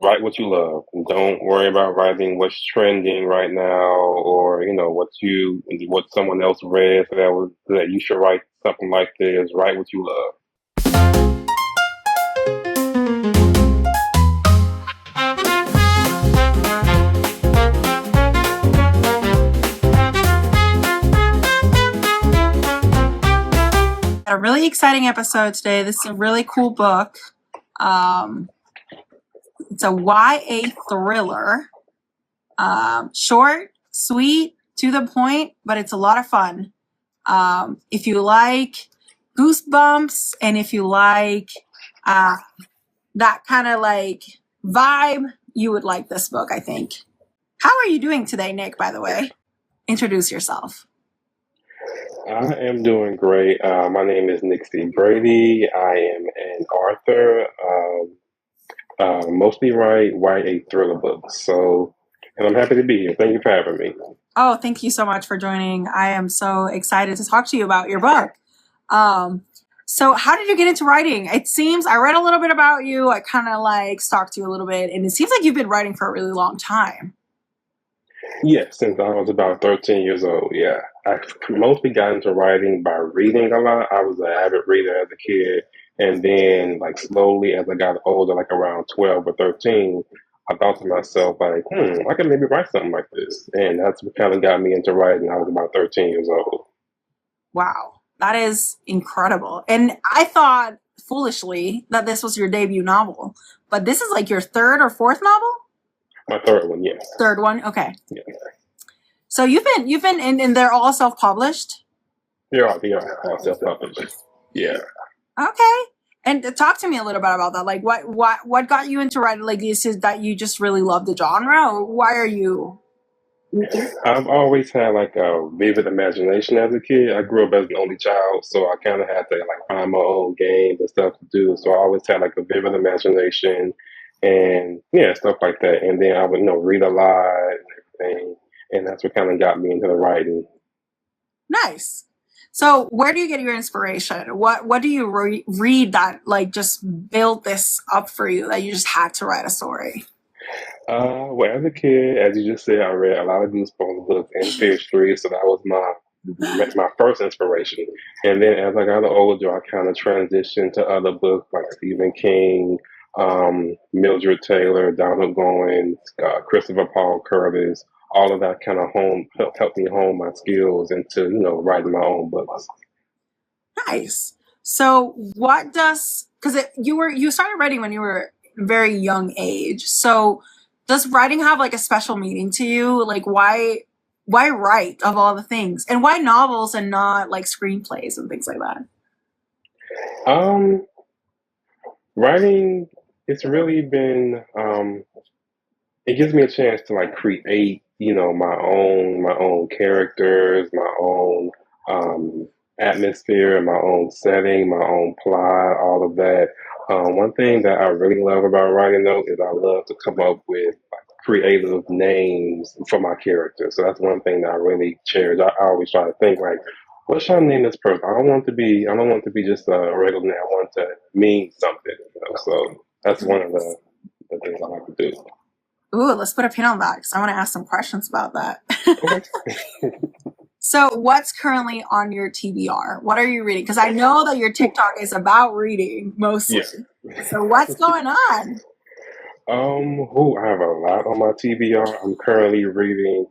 Write what you love. Don't worry about writing what's trending right now, or what someone else read that you should write something like this. Write what you love. A really exciting episode today. This is a really cool book. It's a YA thriller. Short, sweet, to the point, but it's a lot of fun. If you like goosebumps and if you like that kind of like vibe, you would like this book, I think. How are you doing today, Nick, by the way? Introduce yourself. I am doing great. My name is Nick C. Brady. I am an author. Mostly write YA thriller books. And I'm happy to be here. Thank you for having me. Oh, thank you so much for joining. I am so excited to talk to you about your book. So how did you get into writing? It seems, I read a little bit about you. I kind of like stalked you a little bit, and it seems like you've been writing for a really long time. Yes, since I was about 13 years old. Yeah, I mostly got into writing by reading a lot. I was an avid reader as a kid, and then like slowly as I got older, like around 12 or 13, I thought to myself like, I could maybe write something like this, and that's what kind of got me into writing. I was about 13 years old. Wow, that is incredible. And I thought foolishly that this was your debut novel, but this is like your third or fourth novel? My third one, yes. Third one, okay. Yeah. So you've been and they're all self-published? They are all self-published. Yeah. Okay. And talk to me a little bit about that. Like what got you into writing? Like, is it that you just really love the genre, or why are you? I've always had like a vivid imagination as a kid. I grew up as an only child, so I kind of had to like find my own games and stuff to do. So I always had like a vivid imagination and yeah, stuff like that. And then I would, read a lot and everything. And that's what kind of got me into the writing. Nice. So where do you get your inspiration? What do you read that like just built this up for you that you just had to write a story? Well, as a kid, as you just said, I read a lot of Goosebumps books and history, so that was my first inspiration. And then as I got older, I kind of transitioned to other books like Stephen King, Mildred Taylor, Donald Goins, Christopher Paul Curtis. All of that kind of helped me hone my skills into writing my own books. Nice. So what does because you started writing when you were a very young age. So does writing have like a special meaning to you? Like why write of all the things? And why novels and not like screenplays and things like that? Um, Writing, it's really been it gives me a chance to like create, my own characters, my own atmosphere, my own setting, my own plot, all of that. One thing that I really love about writing though is I love to come up with like creative names for my characters. So that's one thing that I really cherish. I always try to think like, what should I name this person? I don't want to be just a regular name. I want to mean something. So that's one of the things I like to do. Ooh, let's put a pin on that because I want to ask some questions about that. Okay. So what's currently on your TBR? What are you reading? Because I know that your TikTok is about reading mostly. Yeah. So what's going on? I have a lot on my TBR. I'm currently reading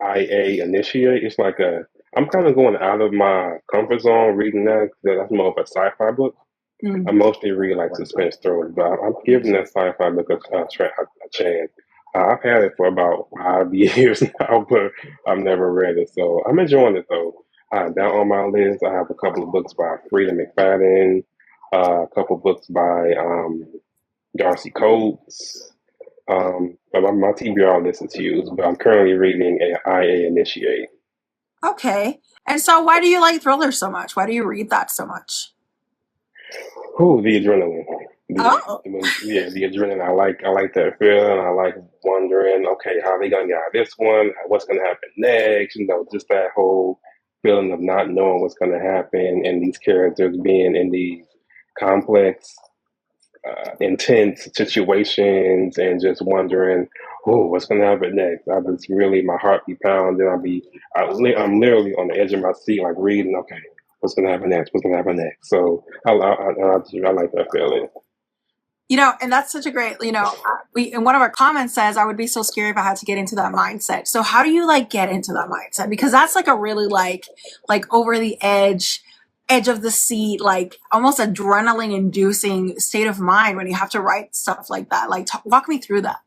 IA Initiate. I'm kind of going out of my comfort zone reading that. 'Cause that's more of a sci-fi book. I mostly read like suspense thrillers, but I'm giving that sci-fi book a chance. I've had it for about 5 years now, but I've never read it, so I'm enjoying it though. Down on my list, I have a couple of books by Frida McFadden, a couple books by Darcy Coates. But my TBR list is huge, but I'm currently reading IA Initiate. Okay. And so why do you like thrillers so much? Why do you read that so much? Ooh, the adrenaline. Oh, The adrenaline. I like that feeling. I like wondering, okay, how they gonna get out of this one? What's gonna happen next? Just that whole feeling of not knowing what's gonna happen, and these characters being in these complex intense situations and just wondering, oh, what's going to happen next? I was really, my heart be pounding. I'm literally on the edge of my seat, like reading, okay, what's going to happen next? What's going to happen next? So I like that feeling. And that's such a great, in one of our comments says, I would be so scared if I had to get into that mindset. So how do you get into that mindset? Because that's a really like over the edge of the seat, almost adrenaline inducing state of mind when you have to write stuff like that. Walk me through that.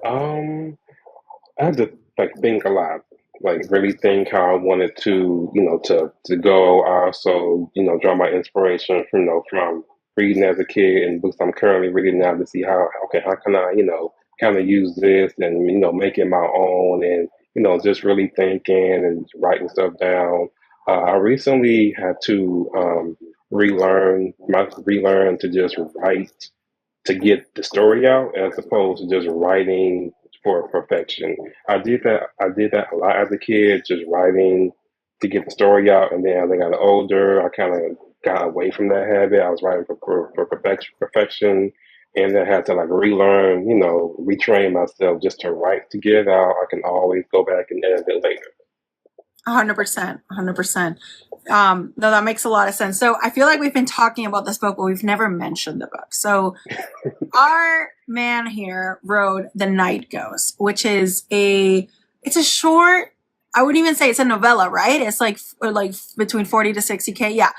I had to think a lot, really think how I wanted to, to go. I also, draw my inspiration from reading as a kid and books I'm currently reading now to see how can I, kind of use this and make it my own and just really thinking and writing stuff down. I recently had to relearn to just write to get the story out as opposed to just writing for perfection. I did that a lot as a kid, just writing to get the story out, and then as I got older, I kind of got away from that habit. I was writing for perfection, and I had to relearn, retrain myself just to write to get it out. I can always go back and edit it later. 100%, 100%. No, that makes a lot of sense. So I feel like we've been talking about this book, but we've never mentioned the book. So our man here wrote The Night Ghost, which is it's a short, I wouldn't even say it's a novella, right? It's like between 40 to 60K. Yeah.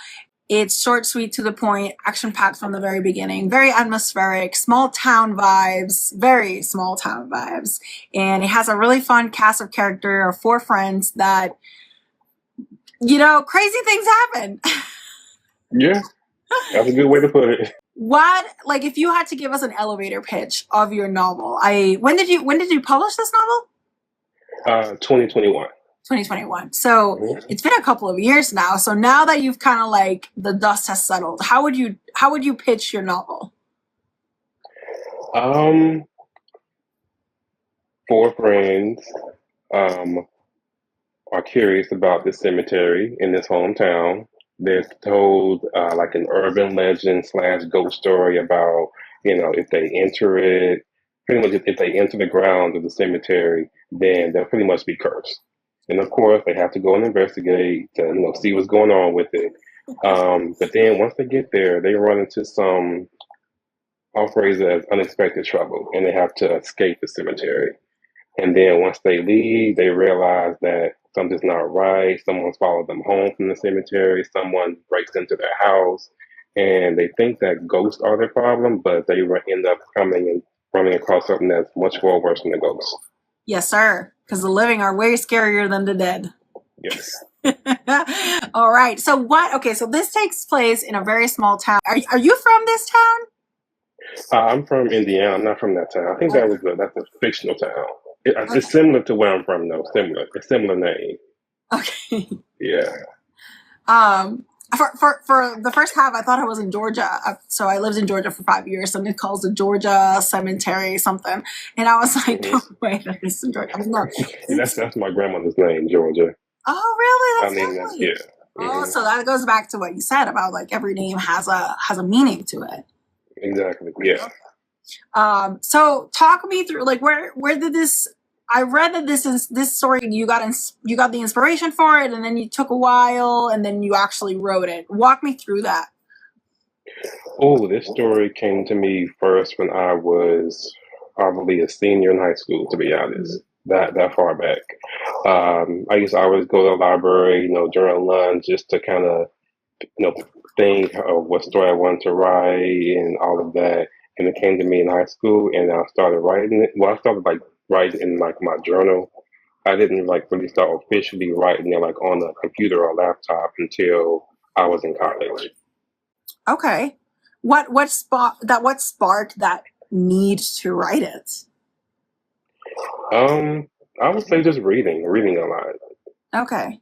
It's short, sweet, to the point, action-packed from the very beginning, very atmospheric, small town vibes, very small town vibes. And it has a really fun cast of character of 4 friends that, crazy things happen. Yeah, that's a good way to put it. What, if you had to give us an elevator pitch of your novel, when did you publish this novel? 2021. 2021. So it's been a couple of years now. So now that you've kind of the dust has settled, how would you pitch your novel? 4 friends are curious about this cemetery in this hometown. They're told an urban legend / ghost story about, if they enter it, pretty much if they enter the grounds of the cemetery, then they'll pretty much be cursed. And of course, they have to go and investigate to, see what's going on with it. But then once they get there, they run into some, I'll phrase it as unexpected trouble, and they have to escape the cemetery. And then once they leave, they realize that something's not right. Someone's followed them home from the cemetery. Someone breaks into their house, and they think that ghosts are their problem, but they end up coming and running across something that's much more worse than the ghosts. Yes, sir. Because the living are way scarier than the dead. Yes. All right. So so this takes place in a very small town. Are you from this town? I'm from Indiana. I'm not from that town. I think that's a fictional town. It's similar to where I'm from, though. A similar name. Okay. Yeah. For the first half, I thought I was in Georgia. So I lived in Georgia for 5 years. And it calls the Georgia Cemetery something. And I was like, no way, that is in Georgia. That's my grandmother's name, Georgia. Oh, really? That's lovely. Yeah. Oh, so that goes back to what you said about every name has a meaning to it. Exactly. Yeah. So talk me through where did this? I read that this story you got the inspiration for it, and then you took a while, and then you actually wrote it. Walk me through that. Oh, this story came to me first when I was probably a senior in high school, to be honest. That far back. I used to always go to the library, during lunch just to kind of, think of what story I wanted to write and all of that. And it came to me in high school, and I started writing it. Well, I started writing in my journal. I didn't really start officially writing it on a computer or laptop until I was in college. Okay, what sparked that need to write it? I would say just reading a lot. Okay,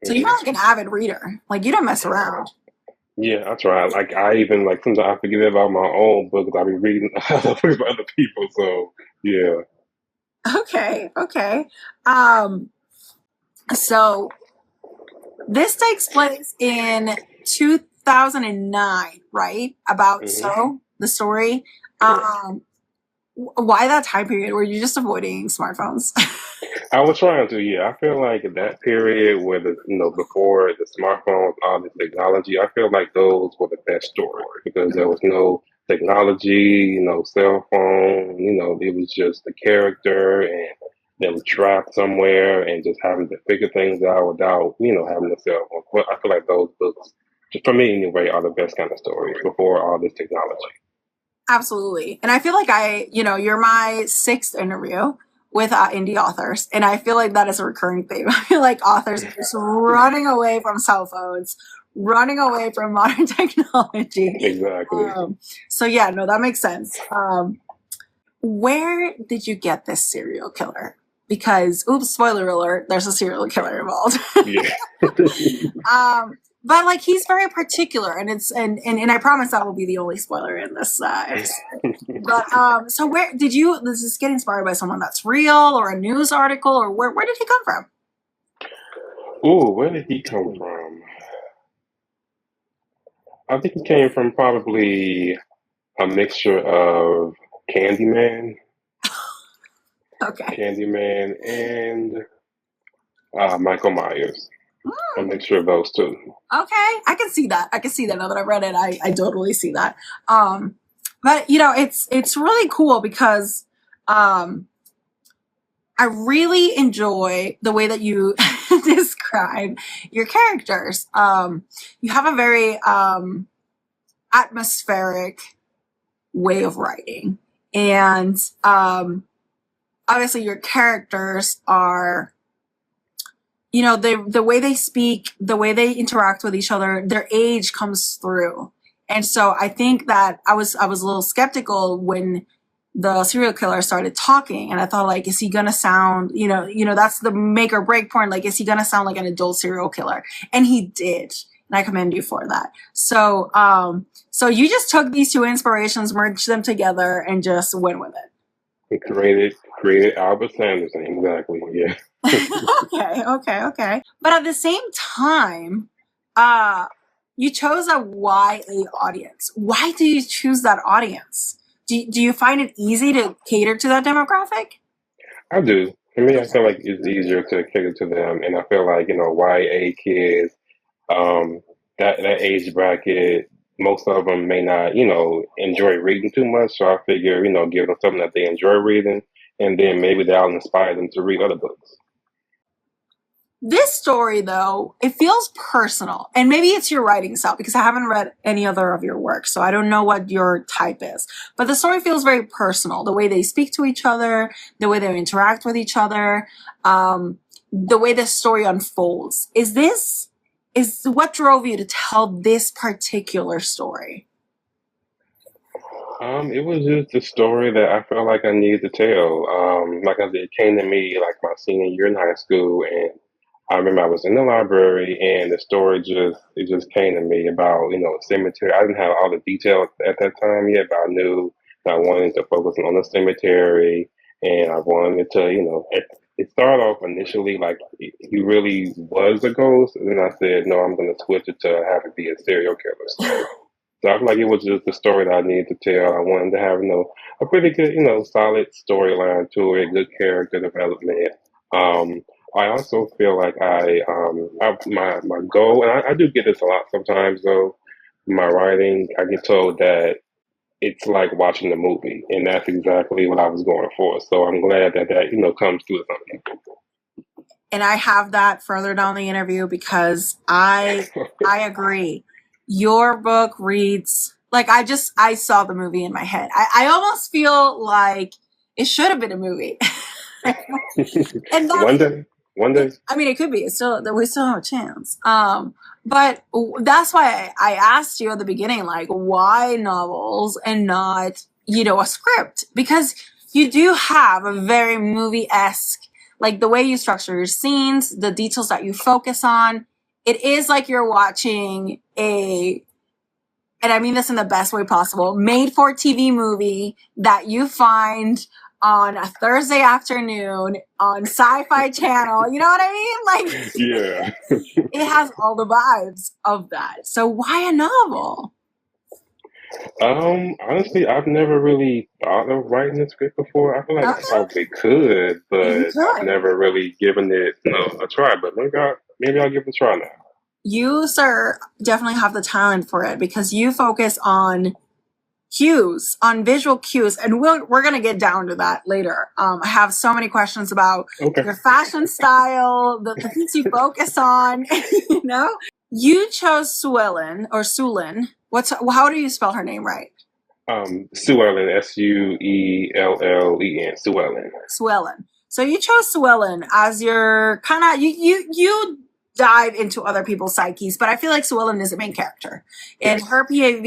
so you're an avid reader. You don't mess around. Yeah, I try. I even sometimes I forget about my own books. I be reading other books by other people. So yeah. Okay. So this takes place in 2009, right? About so. the story. Why that time period? Were you just avoiding smartphones? I was trying to, yeah. I feel like that period where before the smartphones, all the technology, I feel like those were the best stories because there was no technology, cell phone, it was just the character and them trapped somewhere and just having to figure things out without, having a cell phone. But I feel like those books, just for me anyway, are the best kind of stories before all this technology. Absolutely. And I feel like you're my sixth interview with indie authors. And I feel like that is a recurring theme. I feel like authors are just running away from cell phones, running away from modern technology. Exactly. So yeah, no, that makes sense. Where did you get this serial killer? Because, oops, spoiler alert, there's a serial killer involved. Yeah. But like he's very particular, and I promise that will be the only spoiler in this episode. But so where did you? Does this get inspired by someone that's real, or a news article, or where did he come from? Ooh, where did he come from? I think he came from probably a mixture of Candyman, Okay. Candyman, and Michael Myers. A mixture of those two. Okay, I can see that. Now that I've read it, I totally see that. But it's really cool because I really enjoy the way that you describe your characters. You have a very atmospheric way of writing, and obviously your characters are, the way they speak, the way they interact with each other, their age comes through. And so I think that I was a little skeptical when the serial killer started talking, and I thought, like, is he gonna sound, that's the make or break point. Like, is he gonna sound like an adult serial killer? And he did. And I commend you for that. So, so you just took these two inspirations, merged them together, and just went with it. He created Albert Sanderson, exactly. Yeah. Okay. But at the same time, you chose a YA audience. Why do you choose that audience? Do you find it easy to cater to that demographic? I do. For me, I feel like it's easier to cater to them, and I feel like YA kids, that age bracket, most of them may not enjoy reading too much. So I figure give them something that they enjoy reading, and then maybe that'll inspire them to read other books. This story, though, it feels personal, and maybe it's your writing style because I haven't read any other of your work, so I don't know what your type is. But the story feels very personal. The way they speak to each other, the way they interact with each other, the way the story unfolds. Is what drove you to tell this particular story? It was just a story that I felt like I needed to tell. Like I said, it came to me like my senior year in high school, and I remember I was in the library, and the story just came to me about a cemetery. I didn't have all the details at that time yet, but I knew that I wanted to focus on the cemetery, and I wanted to it started off initially like he really was a ghost, and then I said no, I'm going to switch it to have it be a serial killer story. So I feel like it was just the story that I needed to tell. I wanted to have, a pretty good, solid storyline to it, good character development. Um, I also feel like my goal, and I do get this a lot sometimes though. My writing, I get told that it's like watching a movie, and that's exactly what I was going for. So I'm glad that comes through some people. And I have that further down the interview because I agree. Your book reads like I saw the movie in my head. I almost feel like it should have been a movie. And One day. I mean, it could be. We still have a chance. But that's why I asked you at the beginning, like, why novels and not, a script? Because you do have a very movie-esque, like the way you structure your scenes, the details that you focus on. It is like you're watching and I mean this in the best way possible, made-for-TV movie that you find on a Thursday afternoon on Sci-Fi Channel. You know what I mean? Like, yeah, it has all the vibes of that. So why a novel? Honestly, I've never really thought of writing a script before. I feel like I Okay, probably could, you but I've could. never really given it, a try. But maybe I'll give it a try now. You, sir, definitely have the talent for it because you focus on cues, on visual cues, and we're gonna get down to that later. I have so many questions about Okay. your fashion style, the things you focus on. You know, you chose Suellen or Sulin. How do you spell her name right? Sue Ellen, Suellen, Sue Ellen. Suellen. So you chose Suellen as your kind of you dive into other people's psyches, but I feel like Suellen is the main character, and Yes. her PAV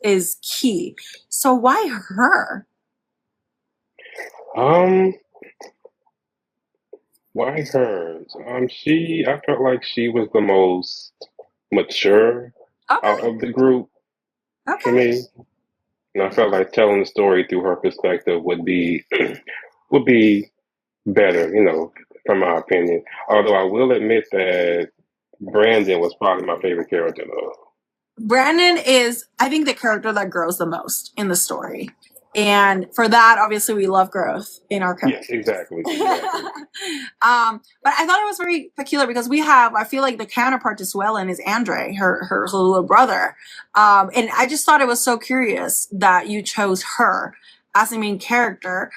is key. So why her? Um, why hers? I felt like she was the most mature out Okay, of the group for okay. me, and I felt like telling the story through her perspective would be would be better, from my opinion. Although I will admit that Brandon was probably my favorite character, though. Brandon is, I think, the character that grows the most in the story. And for that, obviously, we love growth in our Yes, characters. exactly, But exactly. I thought it was very peculiar because I feel like the counterpart to Swellen is Andre, her little brother. And I just thought it was so curious that you chose her as the main character.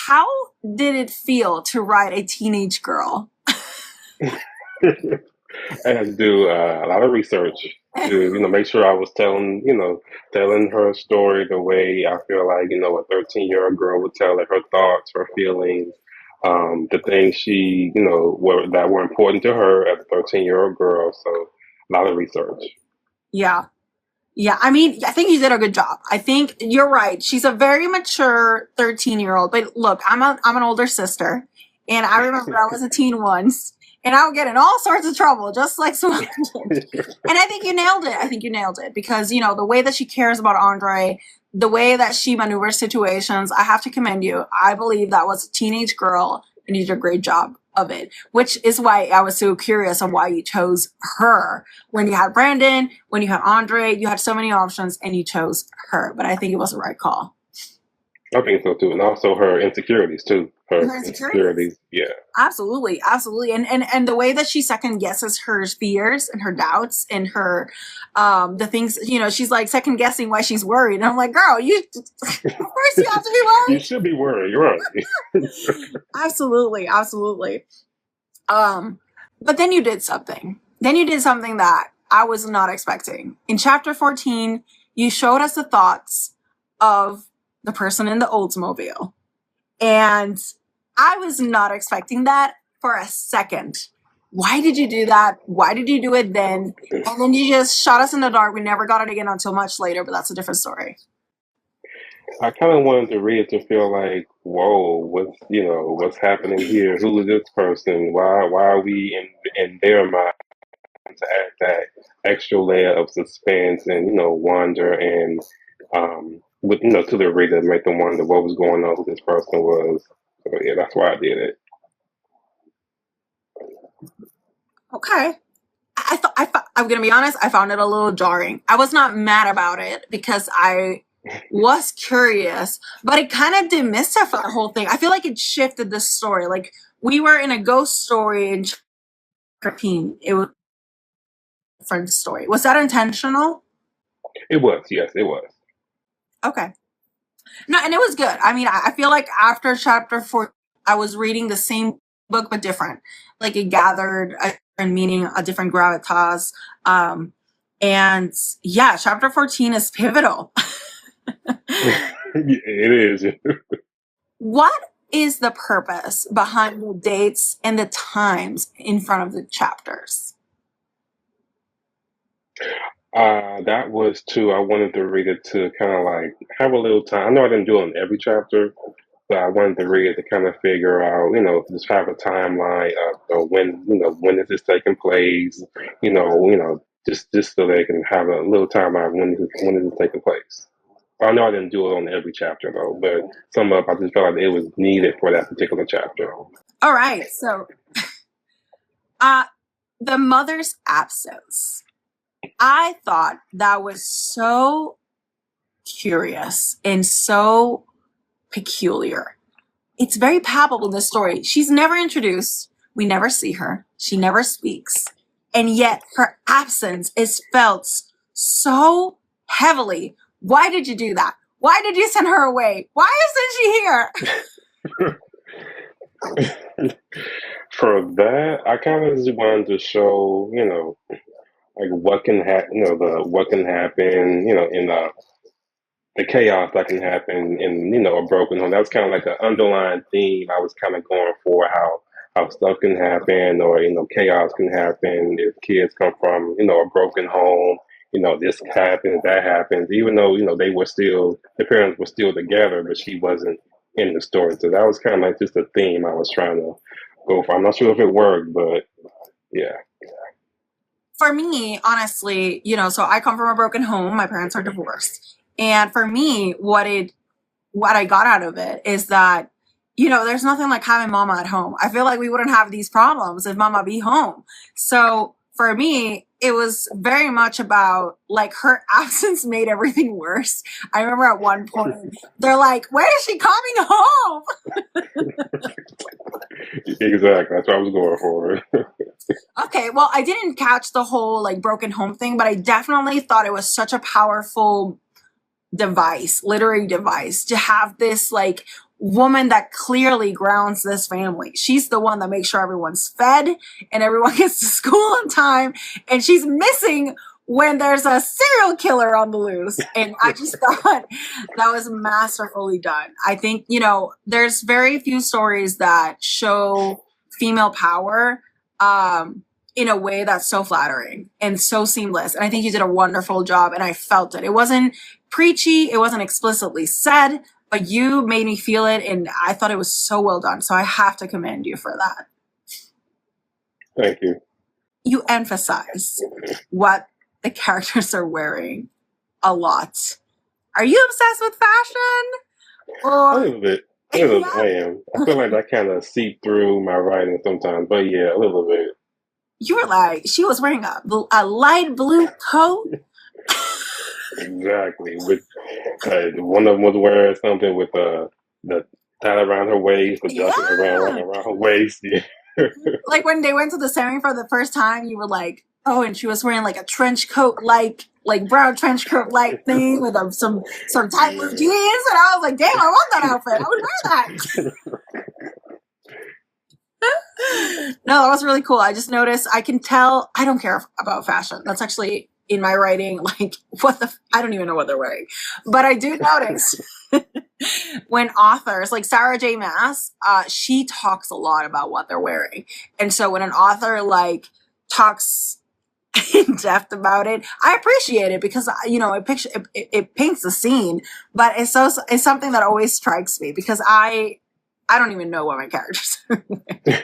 How did it feel to write a teenage girl? I had to do a lot of research to, make sure I was telling her story the way I feel like, a 13-year-old girl would tell it, her thoughts, her feelings, the things that were important to her as a 13-year-old girl. So a lot of research. Yeah. Yeah, I mean, I think you did a good job. I think you're right. She's a very mature 13-year-old. But look, I'm an older sister, and I remember I was a teen once, and I would get in all sorts of trouble, just like Swan did. And I think you nailed it. I think you nailed it because the way that she cares about Andre, the way that she maneuvers situations, I have to commend you. I believe that was a teenage girl, and you did a great job of it, which is why I was so curious on why you chose her. When you had Brandon, when you had Andre, you had so many options and you chose her. But I think it was the right call. I think so too. And also her insecurities too. Her Her insecurities. insecurities, yeah. Absolutely, absolutely. And the way that she second guesses her fears and her doubts and her the things, she's like second guessing why she's worried. And I'm like, girl, you of course you have to be You worried. should be worried, you're right. Absolutely, absolutely. But then you did something. Then you did something that I was not expecting. In chapter 14, you showed us the thoughts of the person in the Oldsmobile. And I was not expecting that for a second. Why did you do that? Why did you do it then? And then you just shot us in the dark. We never got it again until much later, but that's a different story. I kind of wanted to read it to feel like, whoa, what's happening here? Who is this person? Why are we in their mind, to add that extra layer of suspense and wonder and with to the reader, make them wonder what was going on, who this person was. So yeah, that's why I did it. Okay. I'm gonna be honest. I found it a little jarring. I was not mad about it because I was curious, but it kind of demystified the whole thing. I feel like it shifted the story. Like we were in a ghost story in 13. It was a different story. Was that intentional? It was, yes, it was. Okay. No, and it was good. I mean, I feel like after chapter 4, I was reading the same book but different. Like it gathered a different meaning, a different gravitas. And yeah, chapter 14 is pivotal. It is. What is the purpose behind the dates and the times in front of the chapters? That was too. I wanted to read it to kind of like have a little time. I know I didn't do it in every chapter, but I wanted to read it to kind of figure out, just have a timeline of when is this taking place, just so they can have a little timeline of when is this taking place. I know I didn't do it on every chapter though, but some of I just felt like it was needed for that particular chapter. All right. So, the mother's absence. I thought that was so curious and so peculiar. It's very palpable in this story. She's never introduced. We never see her. She never speaks. And yet her absence is felt so heavily. Why did you do that? Why did you send her away? Why isn't she here? For that, I kind of just wanted to show, like what can happen, what can happen, in the chaos that can happen in, a broken home. That was kind of like an underlying theme I was kind of going for, how stuff can happen, or chaos can happen if kids come from a broken home. This happens, that happens, even though the parents were still together, but she wasn't in the story. So that was kind of like just a theme I was trying to go for. I'm not sure if it worked, but yeah. For me, honestly, so I come from a broken home. My parents are divorced. And for me, what I got out of it is that, there's nothing like having mama at home. I feel like we wouldn't have these problems if mama be home. So for me, it was very much about like her absence made everything worse. I remember at one point, they're like, when is she coming home? Exactly. That's what I was going for. Okay, well, I didn't catch the whole like broken home thing, but I definitely thought it was such a powerful literary device, to have this like woman that clearly grounds this family. She's the one that makes sure everyone's fed and everyone gets to school on time, and she's missing when there's a serial killer on the loose. And I just thought that was masterfully done. I think, there's very few stories that show female power in a way that's so flattering and so seamless. And I think you did a wonderful job, and I felt it. It wasn't preachy, it wasn't explicitly said, but you made me feel it, and I thought it was so well done. So I have to commend you for that. Thank you. You emphasize what the characters are wearing a lot. Are you obsessed with fashion? Or a little bit. I am. I feel like that kind of seep through my writing sometimes, but yeah, a little bit. You were like, she was wearing a light blue coat. Exactly. With one of them was wearing something with the tie around her waist, the jacket around her waist. Yeah. Like when they went to the ceremony for the first time, you were like, oh, and she was wearing like a trench coat, like brown trench coat like thing with some tight blue jeans, and I was like, damn, I want that outfit. I would wear that. No, that was really cool. I just noticed, I can tell, I don't care about fashion. That's actually in my writing, like I don't even know what they're wearing, but I do notice when authors like Sarah J. Maas, she talks a lot about what they're wearing. And so when an author like talks in depth about it, I appreciate it, because it paints the scene, but it's something that always strikes me, because I don't even know what my characters are wearing.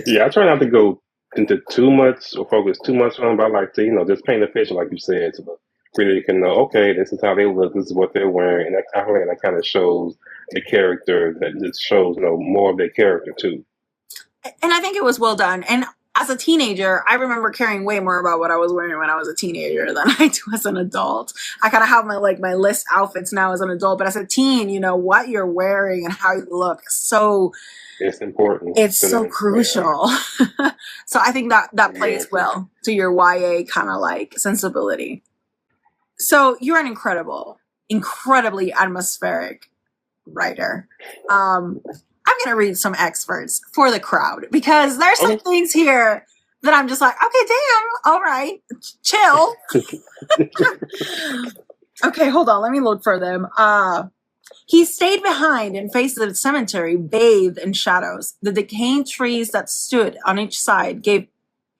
Yeah, I try not to go into too much or focus too much on, but I like to, just paint a picture, like you said, so that really you can know, okay, this is how they look, this is what they're wearing, and that kind of shows the character, that just shows, more of their character too. And I think it was well done. And as a teenager, I remember caring way more about what I was wearing when I was a teenager than I do as an adult. I kind of have my list outfits now as an adult, but as a teen, what you're wearing and how you look is so... It's important. It's so crucial. So I think that plays well to your YA kind of like sensibility. So you're an incredibly atmospheric writer. I'm going to read some excerpts for the crowd, because there's some things here that I'm just like, okay, damn, all right, chill. Okay, hold on, let me look for them. He stayed behind and faced the cemetery, bathed in shadows. The decaying trees that stood on each side gave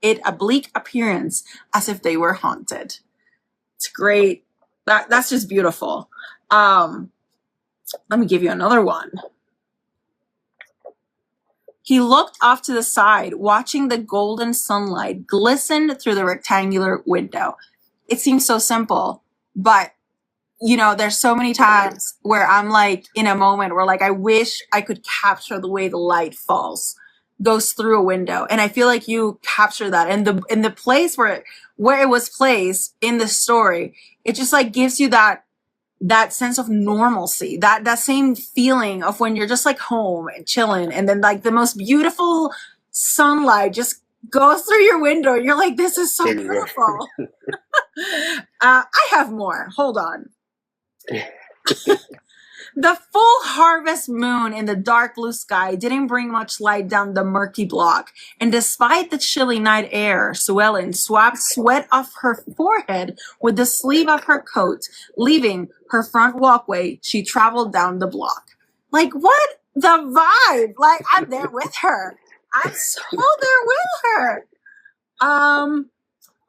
it a bleak appearance, as if they were haunted. It's great. That's just beautiful. Let me give you another one. He looked off to the side, watching the golden sunlight glisten through the rectangular window. It seems so simple, but there's so many times where I'm like in a moment where like I wish I could capture the way the light goes through a window, and I feel like you capture that, and the place where it was placed in the story, it just like gives you that that sense of normalcy, that same feeling of when you're just like home and chilling, and then like the most beautiful sunlight just goes through your window. You're like, this is so beautiful. I have more. Hold on. The full harvest moon in the dark blue sky didn't bring much light down the murky block, and despite the chilly night air, Suellen swabbed sweat off her forehead with the sleeve of her coat. Leaving her front walkway, she traveled down the block. Like, what the vibe? Like, I'm there with her. I'm so there with her.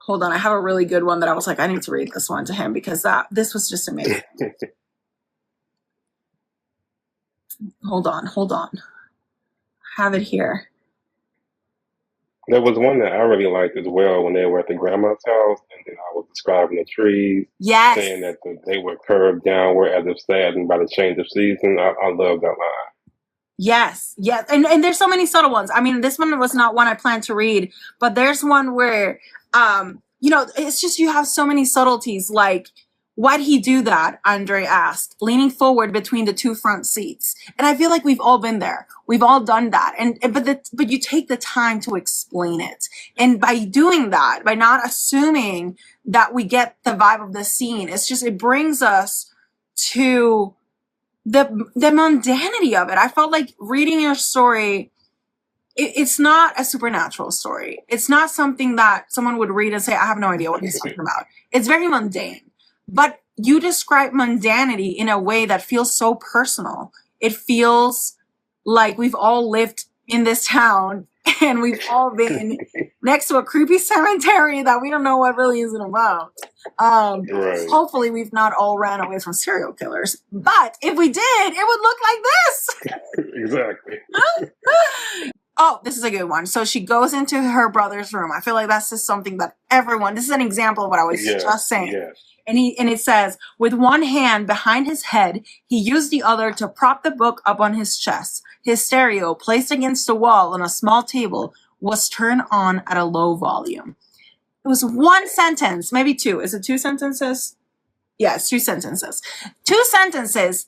Hold on, I have a really good one that I was like, I need to read this one to him because this was just amazing. Hold on. I have it here. There was one that I really liked as well when they were at the grandma's house, and then I was describing the trees, saying that they were curved downward as if saddened by the change of season. I love that line. Yes. And there's so many subtle ones. I mean, this one was not one I planned to read, but there's one where, it's just you have so many subtleties. Like, why'd he do that? Andre asked, leaning forward between the two front seats. And I feel like we've all been there. We've all done that. But you take the time to explain it. And by doing that, by not assuming that we get the vibe of the scene, it brings us to the mundanity of it. I felt like reading your story, it's not a supernatural story. It's not something that someone would read and say, I have no idea what he's talking about. It's very mundane. But you describe mundanity in a way that feels so personal. It feels like we've all lived in this town and we've all been next to a creepy cemetery that we don't know what really is about. Right. Hopefully we've not all ran away from serial killers. But if we did, it would look like this. Exactly. Oh, this is a good one. So she goes into her brother's room. I feel like that's just something that this is an example of what I was just saying. Yes. And it says, with one hand behind his head, he used the other to prop the book up on his chest. His stereo, placed against the wall on a small table, was turned on at a low volume. It was one sentence, maybe two. Is it two sentences? Yes, two sentences. Two sentences.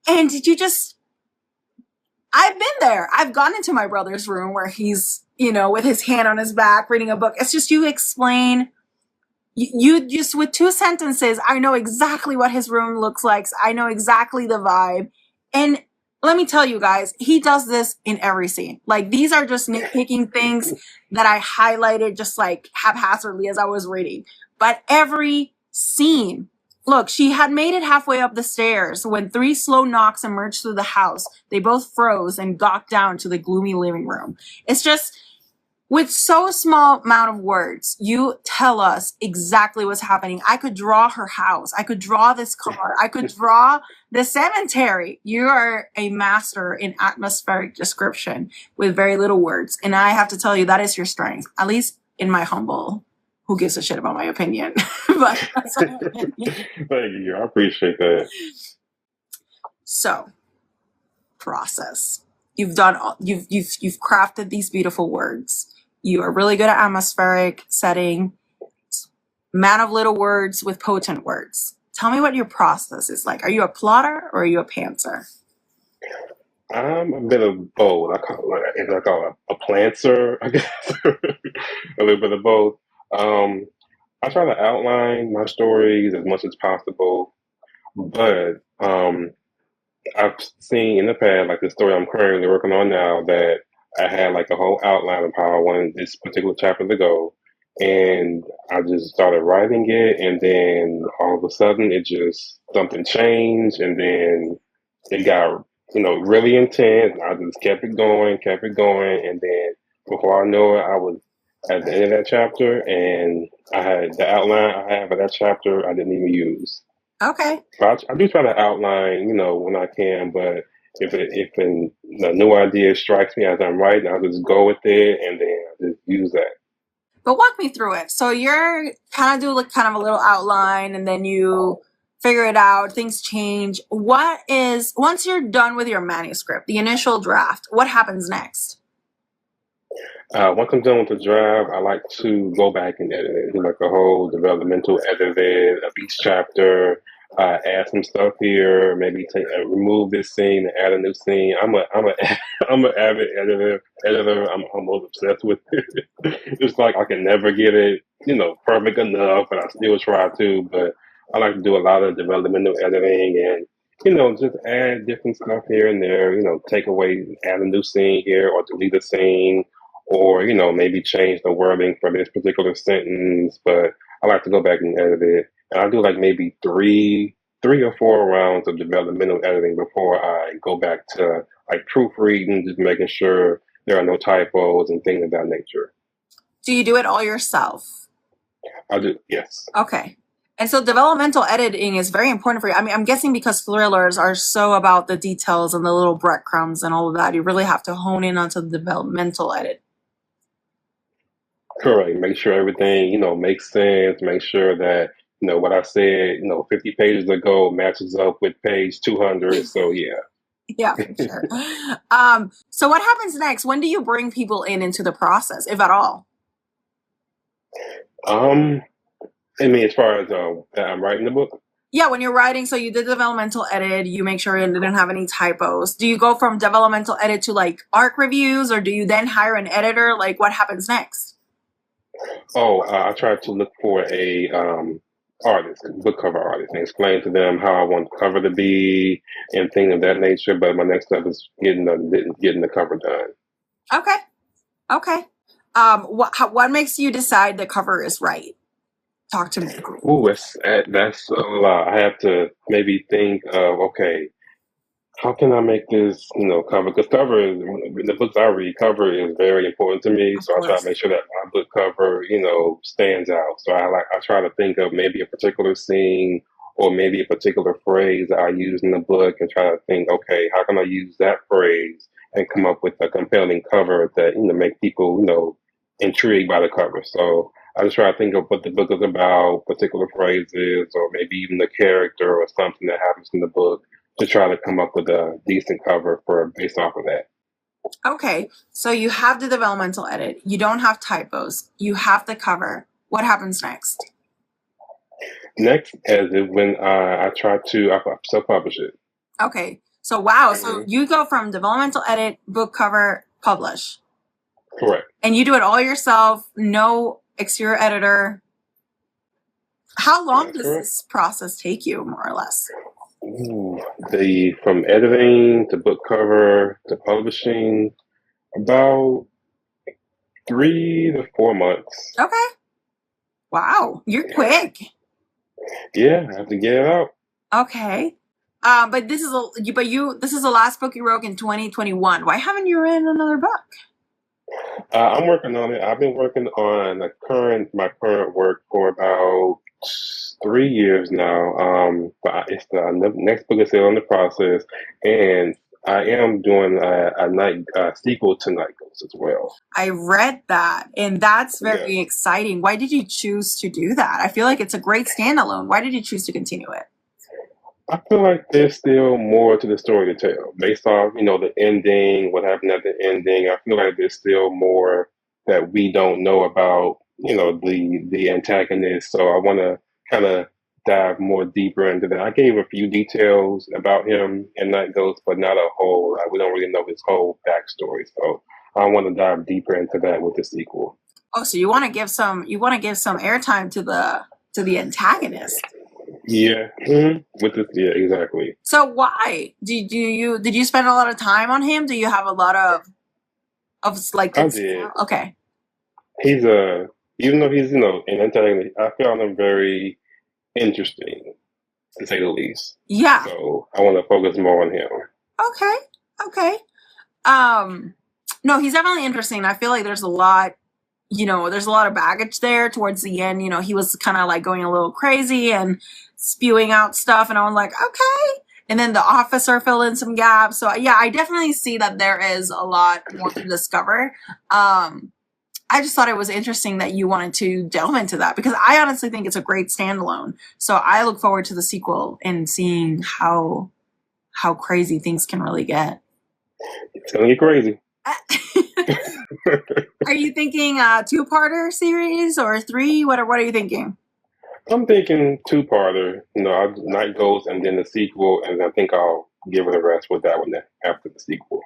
And I've been there. I've gone into my brother's room where he's, with his hand on his back, reading a book. It's just you explain. You just, with two sentences, I know exactly what his room looks like. I know exactly the vibe. And let me tell you guys, he does this in every scene. Like, these are just nitpicking things that I highlighted just like haphazardly as I was reading. But every scene, look, she had made it halfway up the stairs when 3 slow knocks emerged through the house. They both froze and gawked down to the gloomy living room. It's just, with so small amount of words, you tell us exactly what's happening. I could draw her house. I could draw this car. I could draw the cemetery. You are a master in atmospheric description with very little words. And I have to tell you, that is your strength, at least in my humble, who gives a shit about my opinion. But that's my opinion. Thank you. I appreciate that. So, process. You've crafted these beautiful words. You are really good at atmospheric setting, man of little words with potent words. Tell me what your process is like. Are you a plotter or are you a pantser? I'm a bit of both. I call it a planter, I guess. A little bit of both. I try to outline my stories as much as possible, but I've seen in the past, like the story I'm currently working on now, that I had like a whole outline of how I wanted this particular chapter to go. And I just started writing it, and then all of a sudden something changed, and then it got, really intense. I just kept it going, and then before I know it, I was at the end of that chapter, and I had the outline I had for that chapter I didn't even use. Okay. I do try to outline, when I can, but if a new idea strikes me as I'm writing, I'll just go with it and then I'll just use that. But walk me through it. So you're kind of a little outline, and then you figure it out, things change. Once you're done with your manuscript, the initial draft, what happens next? Once I'm done with the draft, I like to go back and edit it, do like a whole developmental edit of each chapter, add some stuff here, maybe remove this scene and add a new scene. I'm an avid editor. I'm almost obsessed with it. It's like I can never get it, perfect enough, and I still try to. But I like to do a lot of developmental editing and just add different stuff here and there. Take away, add a new scene here, or delete a scene, or maybe change the wording for this particular sentence. But I like to go back and edit it. And I do like maybe three or four rounds of developmental editing before I go back to like proofreading, just making sure there are no typos and things of that nature. Do you do it all yourself? I do, yes. Okay. And so developmental editing is very important for you. I mean, I'm guessing because thrillers are so about the details and the little breadcrumbs and all of that, you really have to hone in onto the developmental edit. Correct. Make sure everything, makes sense. Make sure that, what I said, 50 pages ago matches up with page 200. So, yeah. Yeah, for sure. So what happens next? When do you bring people into the process, if at all? I mean, as far as that I'm writing the book? Yeah, when you're writing, so you did developmental edit, you make sure it didn't have any typos. Do you go from developmental edit to like ARC reviews, or do you then hire an editor? Like, what happens next? Oh, I tried to look for a book cover artist, and explain to them how I want the cover to be and things of that nature. But my next step is getting the cover done. Okay. Okay. What makes you decide the cover is right? Talk to me. Ooh, that's a lot. I have to maybe think of, okay, how can I make this, cover? Because the books I read, cover is very important to me. Of So I try to course. make sure that my book cover, stands out. So I try to think of maybe a particular scene or maybe a particular phrase that I use in the book and try to think, okay, how can I use that phrase and come up with a compelling cover that, make people, intrigued by the cover. So I just try to think of what the book is about, particular phrases, or maybe even the character or something that happens in the book to try to come up with a decent cover for based off of that. Okay, so you have the developmental edit. You don't have typos. You have the cover. What happens next? Next, as is when I try to self-publish it. Okay, so wow, so you go from developmental edit, book cover, publish. Correct. And you do it all yourself, no exterior editor. How long does this process take you, more or less? Ooh, from editing to book cover to publishing, about 3 to 4 months. Okay. Wow, you're quick. Yeah, I have to get it out. Okay. But this is the last book you wrote in 2021. Why haven't you written another book? I'm working on it. I've been working on my current work for about 3 years now. But it's the next book is still in the process, and I am doing a night sequel to Night Ghost as well. I read that, and that's very Yes. exciting. Why did you choose to do that? I feel like it's a great standalone. Why did you choose to continue it? I feel like there's still more to the story to tell, based off the ending, what happened at the ending. I feel like there's still more that we don't know about the antagonist. So I want to kind of dive more deeper into that. I gave a few details about him in Night Ghost, but not a whole. We don't really know his whole backstory. So I want to dive deeper into that with the sequel. Oh, so you want to give some airtime to the antagonist. Yeah, yeah, exactly. So why did you spend a lot of time on him? Do you have a lot of like? I did. Okay. He's even though he's an antagonist, I found him very interesting, to say the least. Yeah. So I want to focus more on him. Okay. No, he's definitely interesting. I feel like there's a lot of baggage there towards the end. He was kind of like going a little crazy and spewing out stuff, and I was like, okay. And then the officer filled in some gaps. So yeah, I definitely see that there is a lot more to discover. I just thought it was interesting that you wanted to delve into that, because I honestly think it's a great standalone. So I look forward to the sequel and seeing how crazy things can really get. It's gonna get crazy. Are you thinking a 2-parter series or 3? What are you thinking? I'm thinking two-parter. Night Ghost and then the sequel, and I think I'll give it a rest with that one after the sequel.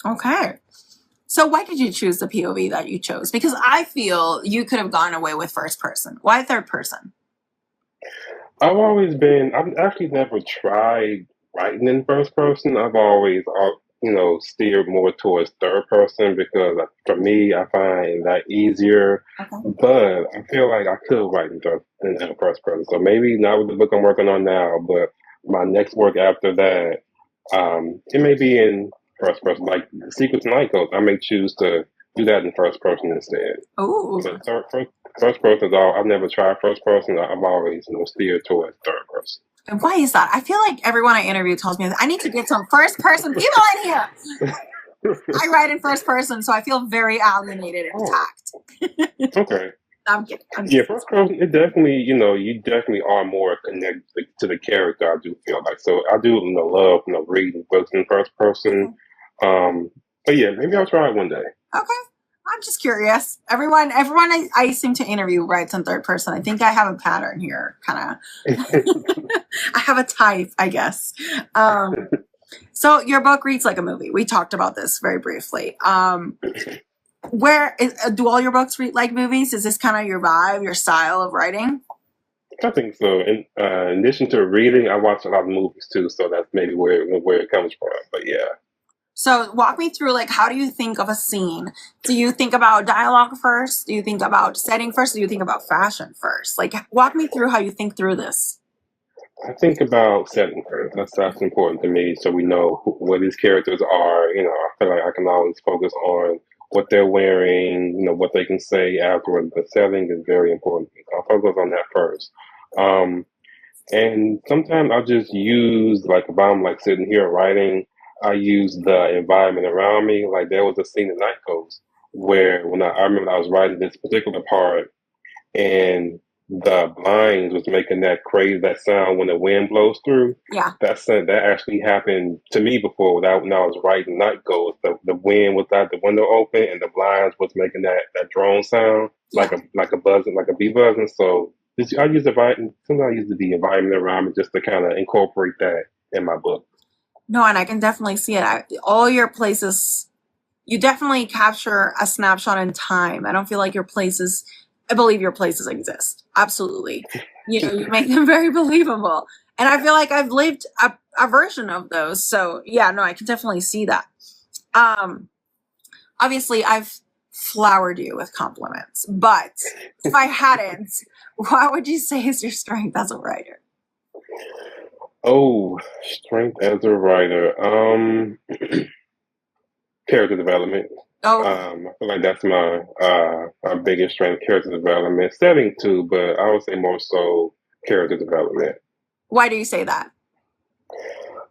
Okay. So why did you choose the POV that you chose? Because I feel you could have gone away with first person. Why third person? I've actually never tried writing in first person. I've always, steered more towards third person because for me, I find that easier. Okay. But I feel like I could write in first person. So maybe not with the book I'm working on now, but my next work after that, it may be in first person. Like the Secret Night Coast, I may choose to do that in first person instead. Oh. But first person is all. I've never tried first person. I've always steered towards third person. And why is that? I feel like everyone I interview tells me that I need to get some first person people in here. I write in first person, so I feel very alienated and attacked. Okay. I'm kidding. Yeah, first person, it definitely, you definitely are more connected to the character, I do feel like. So I do love, reading books in first person. But yeah, maybe I'll try it one day. Okay. I'm just curious. Everyone I seem to interview writes in third person. I think I have a pattern here, kind of. I have a type, I guess. So your book reads like a movie. We talked about this very briefly. Do all your books read like movies? Is this kind of your vibe, your style of writing? I think so. In addition to reading, I watch a lot of movies too, so that's maybe where it comes from. But yeah. So walk me through, like, how do you think of a scene? Do you think about dialogue first? Do you think about setting first? Do you think about fashion first? Like, walk me through how you think through this. I think about setting first. That's important to me, so we know what these characters are. I feel like I can always focus on what they're wearing. What they can say afterwards. The setting is very important. I'll focus on that first. And sometimes I'll just use, like, if I'm like sitting here writing, I use the environment around me. Like there was a scene in Night Coast where I remember I was writing this particular part and the blinds was making that sound when the wind blows through. Yeah. That actually happened to me before when I was writing Night Ghost. The wind was out the window open and the blinds was making that drone sound, like a buzzing, like a bee buzzing. So I use the environment around me just to kind of incorporate that in my book. No, and I can definitely see it. All your places, you definitely capture a snapshot in time. I don't feel like I believe your places exist. Absolutely. You make them very believable. And I feel like I've lived a version of those. So yeah, no, I can definitely see that. Obviously I've flowered you with compliments, but if I hadn't, what would you say is your strength as a writer? Oh, strength as a writer. Character development. Oh. I feel like that's my biggest strength, character development. Setting too, but I would say more so character development. Why do you say that?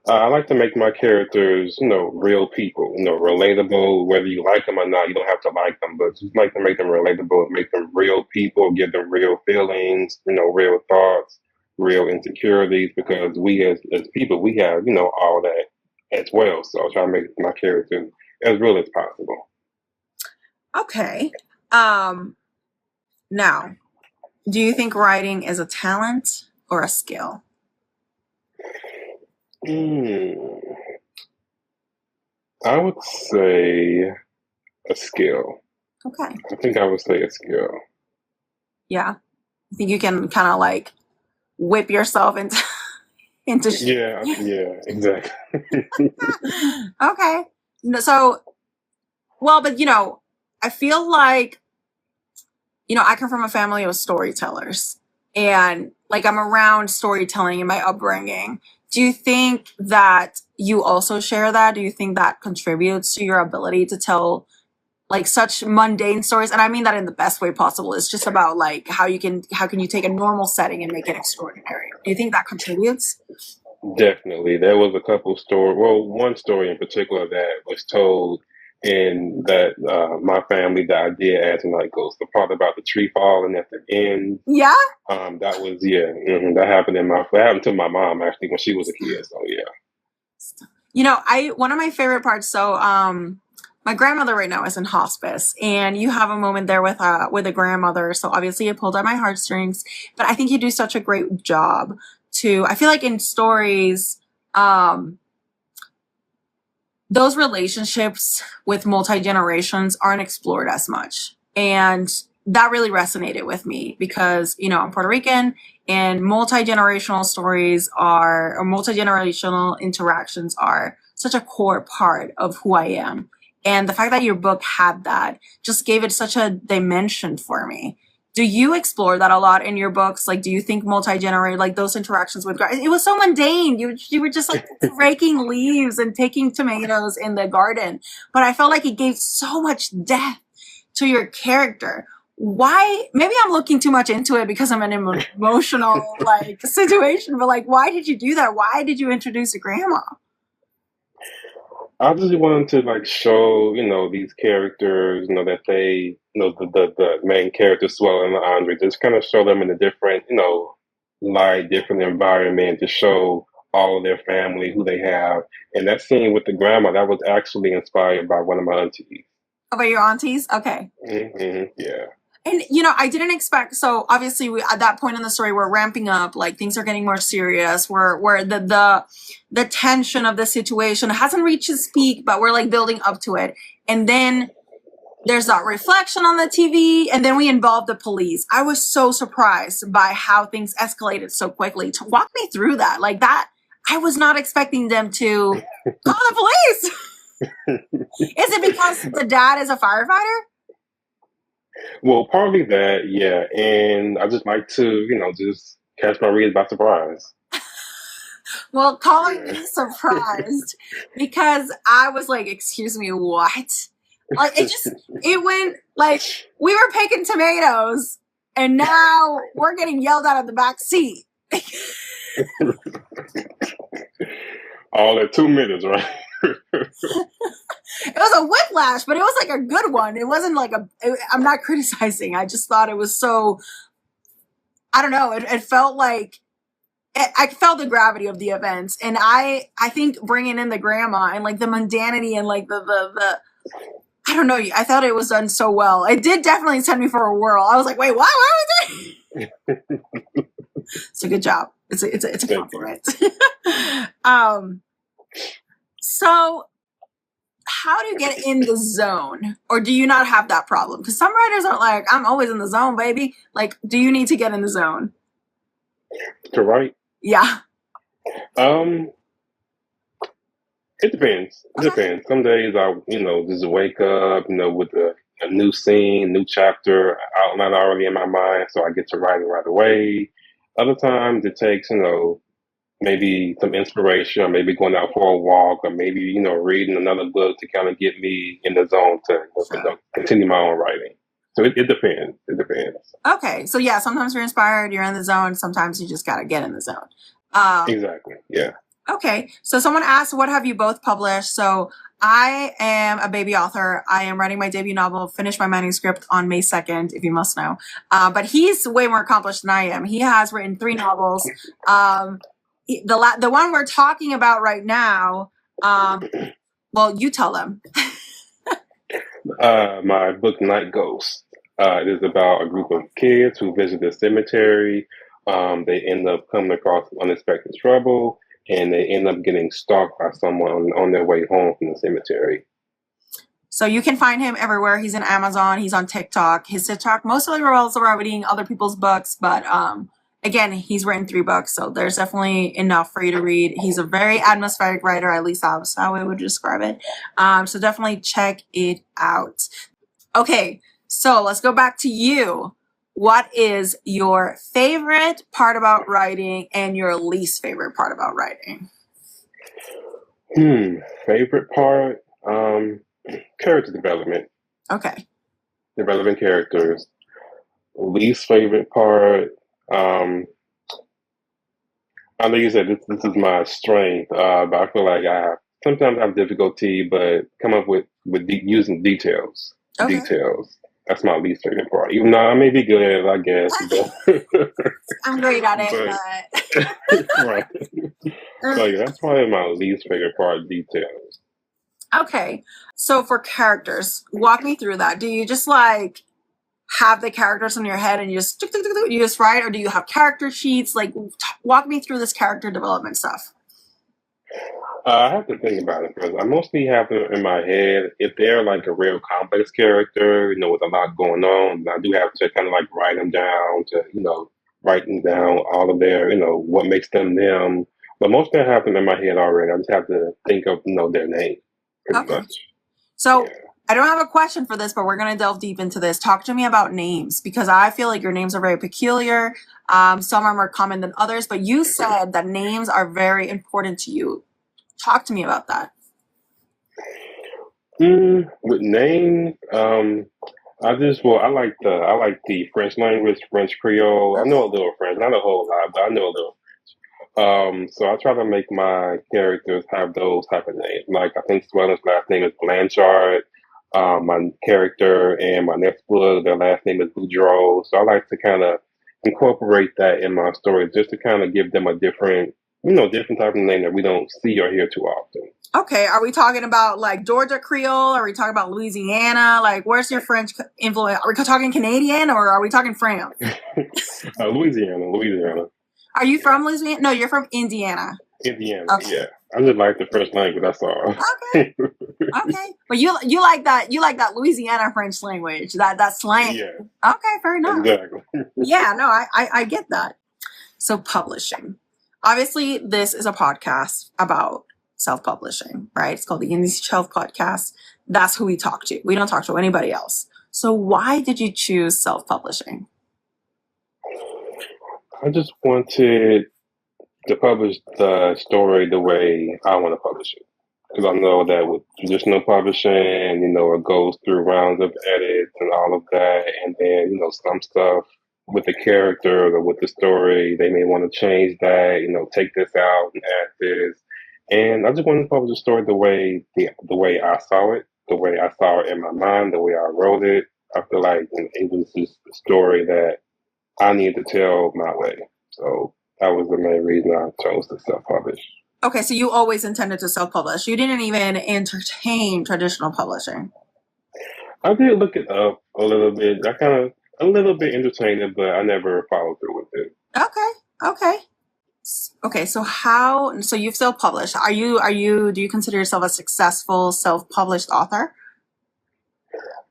I like to make my characters, real people, relatable, whether you like them or not. You don't have to like them, but just like to make them relatable, make them real people, give them real feelings, real thoughts, real insecurities, because we as people, we have, all that as well. So I try to make my characters as real as possible. Okay. Now, do you think writing is a talent or a skill? I would say a skill. Okay. I think I would say a skill. Yeah. I think you can kind of like whip yourself into Yeah, exactly. Okay. So, well, but I feel like, I come from a family of storytellers and like I'm around storytelling in my upbringing. Do you think that you also share that? Do you think that contributes to your ability to tell like such mundane stories? And I mean that in the best way possible. It's just about like how can you take a normal setting and make it extraordinary? Do you think that contributes? Definitely. There was a couple stories, well, one story in particular that was told in that my family that I did as Night Ghost. The part about the tree falling at the end. Yeah. That was that happened to my mom actually when she was a kid. So yeah. One of my favorite parts. So my grandmother right now is in hospice, and you have a moment there with a grandmother. So obviously it pulled at my heartstrings, but I think you do such a great job to, I feel like in stories, those relationships with multi-generations aren't explored as much. And that really resonated with me because, you know, I'm Puerto Rican, and multi-generational stories are, or multi-generational interactions are such a core part of who I am. And the fact that your book had that just gave it such a dimension for me. Do you explore that a lot in your books? Like, do you think multi-generational, like those interactions with, it was so mundane. You were just like raking leaves and picking tomatoes in the garden. But I felt like it gave so much depth to your character. Why? Maybe I'm looking too much into it because I'm an emotional like situation, but like, why did you do that? Why did you introduce a grandma? I just wanted to like show, you know, these characters, you know, that they, you know, the main character, Swell and Andre, just kind of show them in a different, you know, light, different environment, to show all of their family, who they have. And that scene with the grandma, that was actually inspired by one of my aunties. Oh, by your aunties? Okay. Yeah. And, you know, I didn't expect, so obviously at that point in the story, we're ramping up, like things are getting more serious. Where the tension of the situation hasn't reached its peak, but we're like building up to it. And then there's that reflection on the TV, and then we involve the police. I was so surprised by how things escalated so quickly. To walk me through that, like that, I was not expecting them to call the police. Is it because the dad is a firefighter? Well, partly that, yeah. And I just like to, you know, just catch my readers by surprise. Well, calling me surprised because I was like, excuse me, what? Like it went like we were picking tomatoes and now we're getting yelled at the back seat. All in 2 minutes, right? It was a whiplash, but it was like a good one. It wasn't like I'm not criticizing. I just thought it was so, I don't know. It felt like, I felt the gravity of the events. And I think bringing in the grandma and like the mundanity and like the I don't know. I thought it was done so well. It did definitely send me for a whirl. I was like, wait, what? What was it? It's a good job. It's a compliment. So how do you get in the zone? Or do you not have that problem? Because some writers are like, I'm always in the zone, baby. Like, do you need to get in the zone? To write? Yeah. It depends. It depends. Some days I, you know, just wake up, you know, with a new scene, new chapter outline already in my mind, so I get to writing right away. Other times it takes, you know, maybe some inspiration, or maybe going out for a walk, or maybe, you know, reading another book to kind of get me in the zone to, you know, continue my own writing. So it depends. It depends. Okay. So yeah, sometimes you're inspired, you're in the zone. Sometimes you just got to get in the zone. Exactly. Yeah. Okay. So someone asked, what have you both published? So I am a baby author. I am writing my debut novel, finished my manuscript on May 2nd, if you must know. But he's way more accomplished than I am. He has written 3 novels. The one we're talking about right now, well, you tell them. My book, Night Ghost. It is about a group of kids who visit the cemetery. They end up coming across unexpected trouble, and they end up getting stalked by someone on their way home from the cemetery. So you can find him everywhere. He's in Amazon. He's on TikTok. His TikTok mostly revolves around reading other people's books, but again, he's written 3 books, so there's definitely enough for you to read. He's a very atmospheric writer, at least that's how I would describe it. So definitely check it out. Okay, so let's go back to you. What is your favorite part about writing and your least favorite part about writing? Favorite part? Character development. Okay. Developing characters. Least favorite part? I know you said this is my strength, but I feel like sometimes I have difficulty, but come up with using details. Okay. Details. That's my least favorite part. Even though I may be good at it, I guess. But I'm great at it, but right. So yeah, that's probably my least favorite part, details. Okay. So for characters, walk me through that. Do you just like have the characters in your head and you just write, or do you have character sheets? Like, walk me through this character development stuff. I have to think about it because I mostly have them in my head. If they're like a real complex character, with a lot going on, I do have to kind of like write them down to, writing down all of their, what makes them them. But most of them have them in my head already. I just have to think of, their name pretty Okay. much. So Yeah. I don't have a question for this, but we're going to delve deep into this. Talk to me about names, because I feel like your names are very peculiar. Some are more common than others, but you said that names are very important to you. Talk to me about that. With names, I like the French language, French Creole. I know a little French, not a whole lot, but I know a little. So I try to make my characters have those type of names. Like I think Swellen's last name is Blanchard. My character and my next book, their last name is Boudreaux. So I like to kind of incorporate that in my story, just to kind of give them a different type of name that we don't see or hear too often. Okay, are we talking about like Georgia Creole? Are we talking about Louisiana? Like, where's your French influence? Are we talking Canadian or are we talking France? Louisiana. Are you from Louisiana? No, you're from Indiana. Indiana, Okay. yeah. I just like the French language, that's all. Okay. Okay. But you like that Louisiana French language, that slang. Yeah. Okay, fair enough. Exactly. Yeah, no, I get that. So publishing. Obviously, this is a podcast about self-publishing, right? It's called the Indie Shelf Podcast. That's who we talk to. We don't talk to anybody else. So why did you choose self-publishing? I just wanted to publish the story the way I want to publish it. Because I know that with traditional publishing, it goes through rounds of edits and all of that. And then, some stuff with the character or with the story, they may want to change that, take this out and add this. And I just wanted to publish the story the way I saw it, the way I saw it in my mind, the way I wrote it. I feel like it was just a story that I needed to tell my way. So that was the main reason I chose to self-publish. Okay, so you always intended to self-publish. You didn't even entertain traditional publishing. I did look it up a little bit. I kind of a little bit entertained it, but I never followed through with it. Okay. So you've self-published. Do you consider yourself a successful self-published author?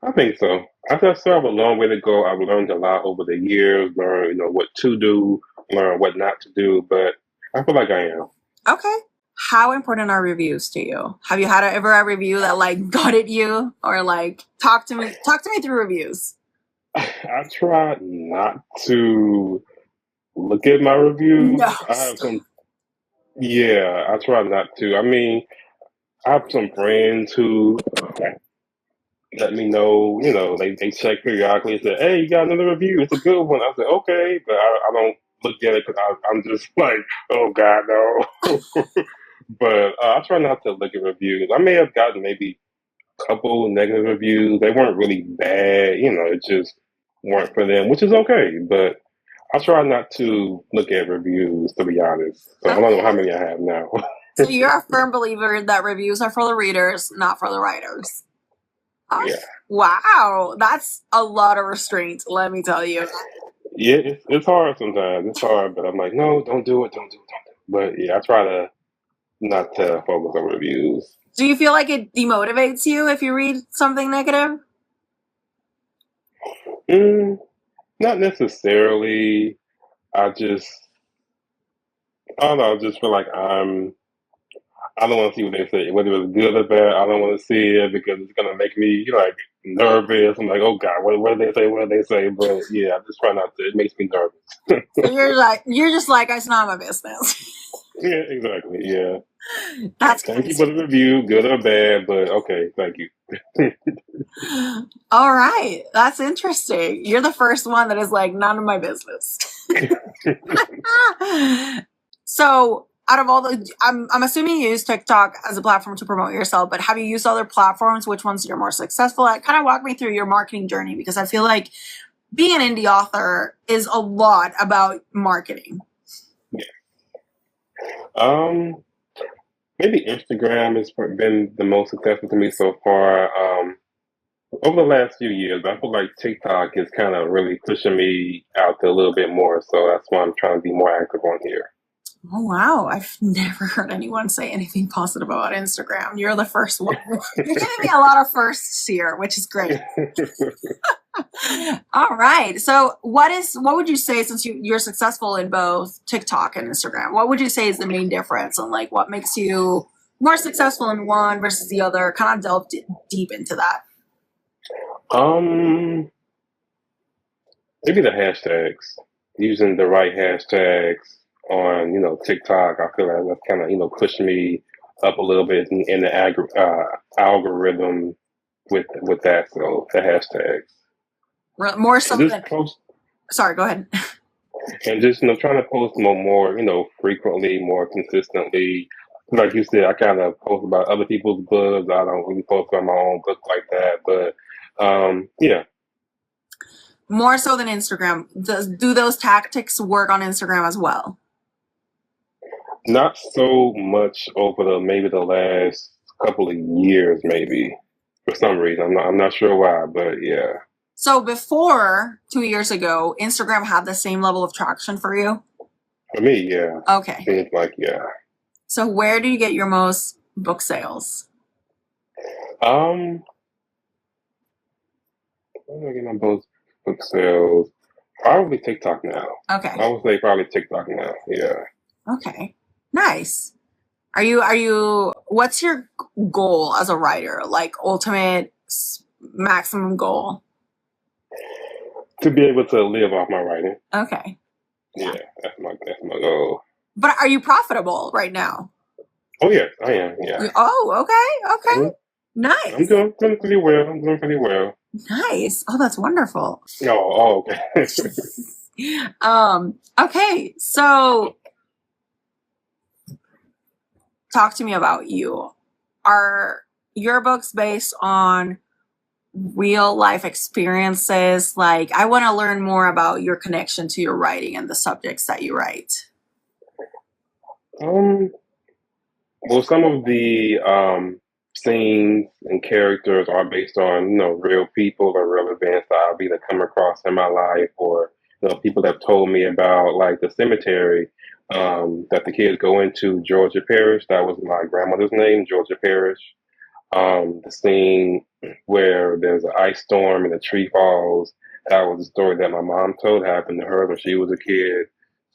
I think so. I still have a long way to go. I've learned a lot over the years, learn, what to do, learn what not to do, but I feel like I am. Okay. How important are reviews to you? Have you had ever a review that like gutted you, or like talk to me through reviews? I try not to look at my reviews. No. I have some. Yeah, I try not to. I mean, I have some friends who let me know. They check periodically and say, "Hey, you got another review? It's a good one." I said, "Okay," but I don't look at it because I'm just like, "Oh God, no." But I try not to look at reviews. I may have gotten maybe a couple negative reviews. They weren't really bad. It just weren't for them, which is okay. But I try not to look at reviews, to be honest. So I don't know how many I have now. So you're a firm believer that reviews are for the readers, not for the writers. Yeah. Wow, that's a lot of restraint, let me tell you. Yeah, it's hard sometimes. It's hard, but I'm like, no, don't do it. But yeah, I try to not to focus on reviews. Do you feel like it demotivates you if you read something negative? Not necessarily. I don't know. I just feel like I don't want to see what they say, whether it's good or bad. I don't want to see it because it's gonna make me like nervous. I'm like, oh God, what do they say? What do they say? But yeah, I just try not to. It makes me nervous. So you're just like, it's not my business. Yeah, exactly. Yeah. That's Thank you for the review, good or bad, but okay, thank you. All right, that's interesting. You're the first one that is like, none of my business. So, out of all I'm assuming you use TikTok as a platform to promote yourself, but have you used other platforms? Which ones you're more successful at? Kind of walk me through your marketing journey, because I feel like being an indie author is a lot about marketing. Yeah. maybe Instagram has been the most successful to me so far. Over the last few years, I feel like TikTok is kind of really pushing me out there a little bit more. So that's why I'm trying to be more active on here. Oh, wow. I've never heard anyone say anything positive about Instagram. You're the first one. You're giving me a lot of firsts here, which is great. All right. So what would you say, since you're successful in both TikTok and Instagram, what would you say is the main difference, and like what makes you more successful in one versus the other? Kind of delve deep into that. Maybe the hashtags. Using the right hashtags on, TikTok, I feel like that's kind of, pushed me up a little bit in the algorithm with that. So the hashtags. More so And just than. post Sorry, go ahead. and just trying to post more, frequently, more consistently. Like you said, I kind of post about other people's books. I don't really post about my own book like that, but yeah. More so than Instagram. Do those tactics work on Instagram as well? Not so much over maybe the last couple of years, maybe for some reason. I'm not sure why, but yeah. So before 2 years ago, Instagram had the same level of traction for you? For me, yeah. Okay. Seems like, yeah. So where do you get your most book sales? Where do I get my most book sales? Probably TikTok now. Okay. I would say probably TikTok now. Yeah. Okay. Nice. Are you what's your goal as a writer? Like ultimate maximum goal? To be able to live off my writing. Okay. Yeah, that's my goal. But are you profitable right now? Oh yeah, I am. Yeah. Oh, okay. Mm-hmm. Nice. I'm doing pretty well. Nice. Oh, that's wonderful. Oh, okay. Okay. So talk to me about you. Are your books based on real life experiences? Like, I want to learn more about your connection to your writing and the subjects that you write. Well, some of the scenes and characters are based on, real people or real events that I've either come across in my life, or people have told me about, like the cemetery that the kids go into, Georgia Parish. That was my grandmother's name, Georgia Parish. The scene where there's an ice storm and a tree falls. That was a story that my mom told happened to her when she was a kid.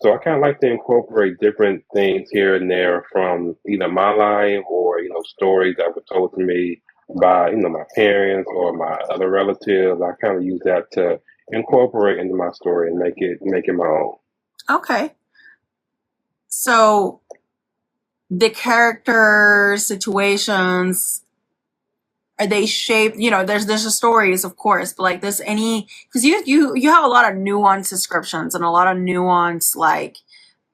So I kind of like to incorporate different things here and there from either my life or stories that were told to me by my parents or my other relatives. I kind of use that to incorporate into my story and make it my own. Okay. So the character situations, are they shaped? There's the stories, of course, but like, there's because you have a lot of nuanced descriptions and a lot of nuanced, like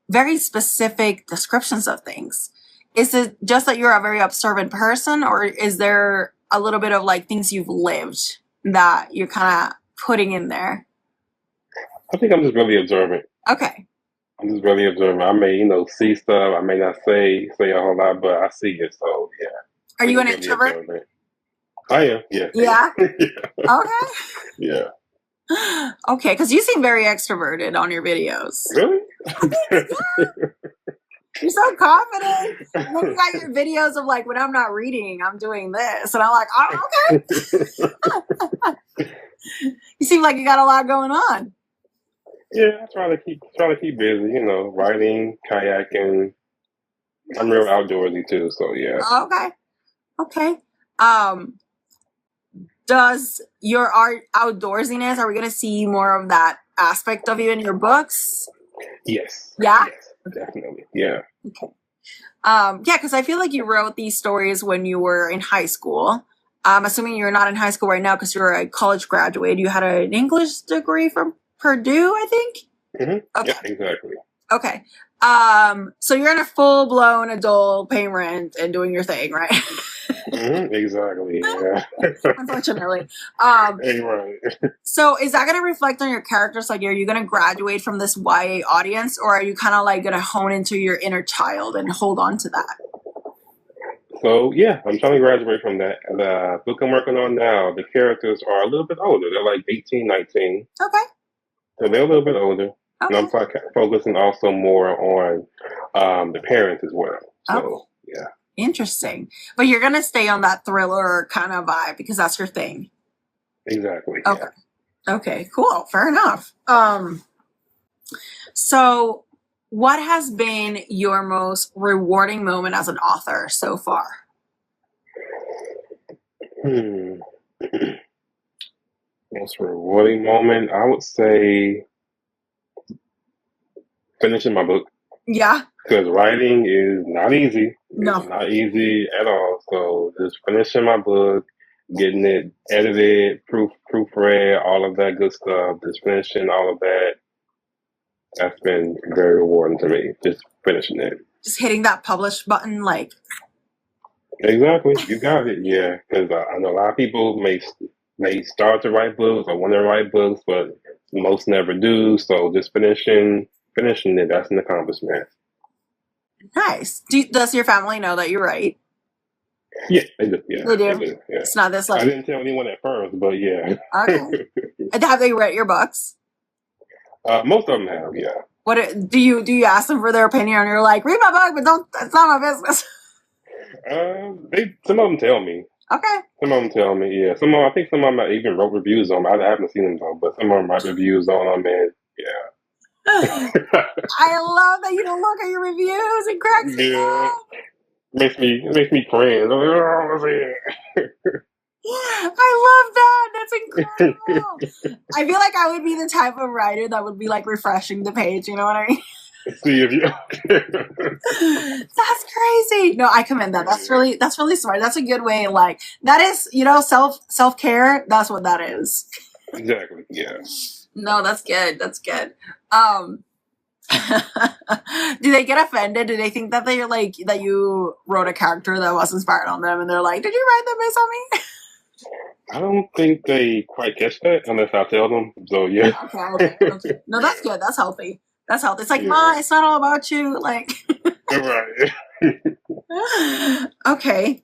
very specific descriptions of things. Is it just that you're a very observant person, or is there a little bit of like things you've lived that you're kind of putting in there? I think I'm just really observant. Okay. I'm just really observant. I may, see stuff. I may not say a whole lot, but I see it. So yeah. Are you an introvert? Observant. I am. Yeah. Yeah. Yeah. Okay. Yeah. Okay, because you seem very extroverted on your videos. Really? You're so confident. And then you got your videos of like, when I'm not reading, I'm doing this, and I'm like, oh, okay. You seem like you got a lot going on. Yeah, I try to keep busy. Writing, kayaking. I'm real outdoorsy too, so yeah. Okay. Does your art outdoorsiness? Are we gonna see more of that aspect of you in your books? Yes. Yeah. Yes, definitely. Yeah. Okay. Yeah, because I feel like you wrote these stories when you were in high school. I'm assuming you're not in high school right now because you're a college graduate. You had an English degree from Purdue, I think. Mm-hmm. Okay. Yeah, exactly. Okay. So you're in a full-blown adult, paying rent and doing your thing, right? Mm-hmm. Exactly. Yeah. Unfortunately. Hey, right. So is that going to reflect on your characters? Like, are you going to graduate from this YA audience, or are you kind of like going to hone into your inner child and hold on to that? So yeah, I'm trying to graduate from that. The book I'm working on now, the characters are a little bit older. They're like 18, 19. Okay. So they're a little bit older. And Okay. I'm focusing also more on the parents as well. Okay. So yeah. Interesting. But you're gonna stay on that thriller kind of vibe because that's your thing. Exactly. Okay. Yeah. Okay, cool. Fair enough. So what has been your most rewarding moment as an author so far? Most rewarding moment, I would say finishing my book. Yeah. Because writing is not easy. No. It's not easy at all. So just finishing my book, getting it edited, proofread, all of that good stuff, just finishing all of that. That's been very rewarding to me. Just finishing it. Just hitting that publish button, like. Exactly, you got it. Yeah, because I know a lot of people may start to write books or want to write books, but most never do. So just finishing it, that's an accomplishment. Nice. Does your family know that you write? Yeah, they do. Yeah, They do. They do, yeah. It's not this like. I didn't tell anyone at first, but yeah. Okay. Have they read your books? Most of them have. Yeah. What do you ask them for their opinion? And you're like, read my book, but don't. It's not my business. Some of them tell me. Okay. Some of them tell me. Yeah. I think some of them even wrote reviews on them. I haven't seen them though, but some of them write reviews on them, and yeah. I love that you don't look at your reviews and cracks me up. Makes me cringe. I love that. That's incredible. I feel like I would be the type of writer that would be like refreshing the page. You know what I mean? See if you. That's crazy. No, I commend that. That's really smart. That's a good way. Like that is, self-care. That's what that is. Exactly. Yeah. No, that's good. That's good. Do they get offended? Do they think that they're like that you wrote a character that was inspired on them, and they're like, "Did you write that based on me?" I don't think they quite catch that unless I tell them. So yeah. Okay. No, that's good. That's healthy. That's healthy. It's like, Ma, it's not all about you. Like, right. Okay.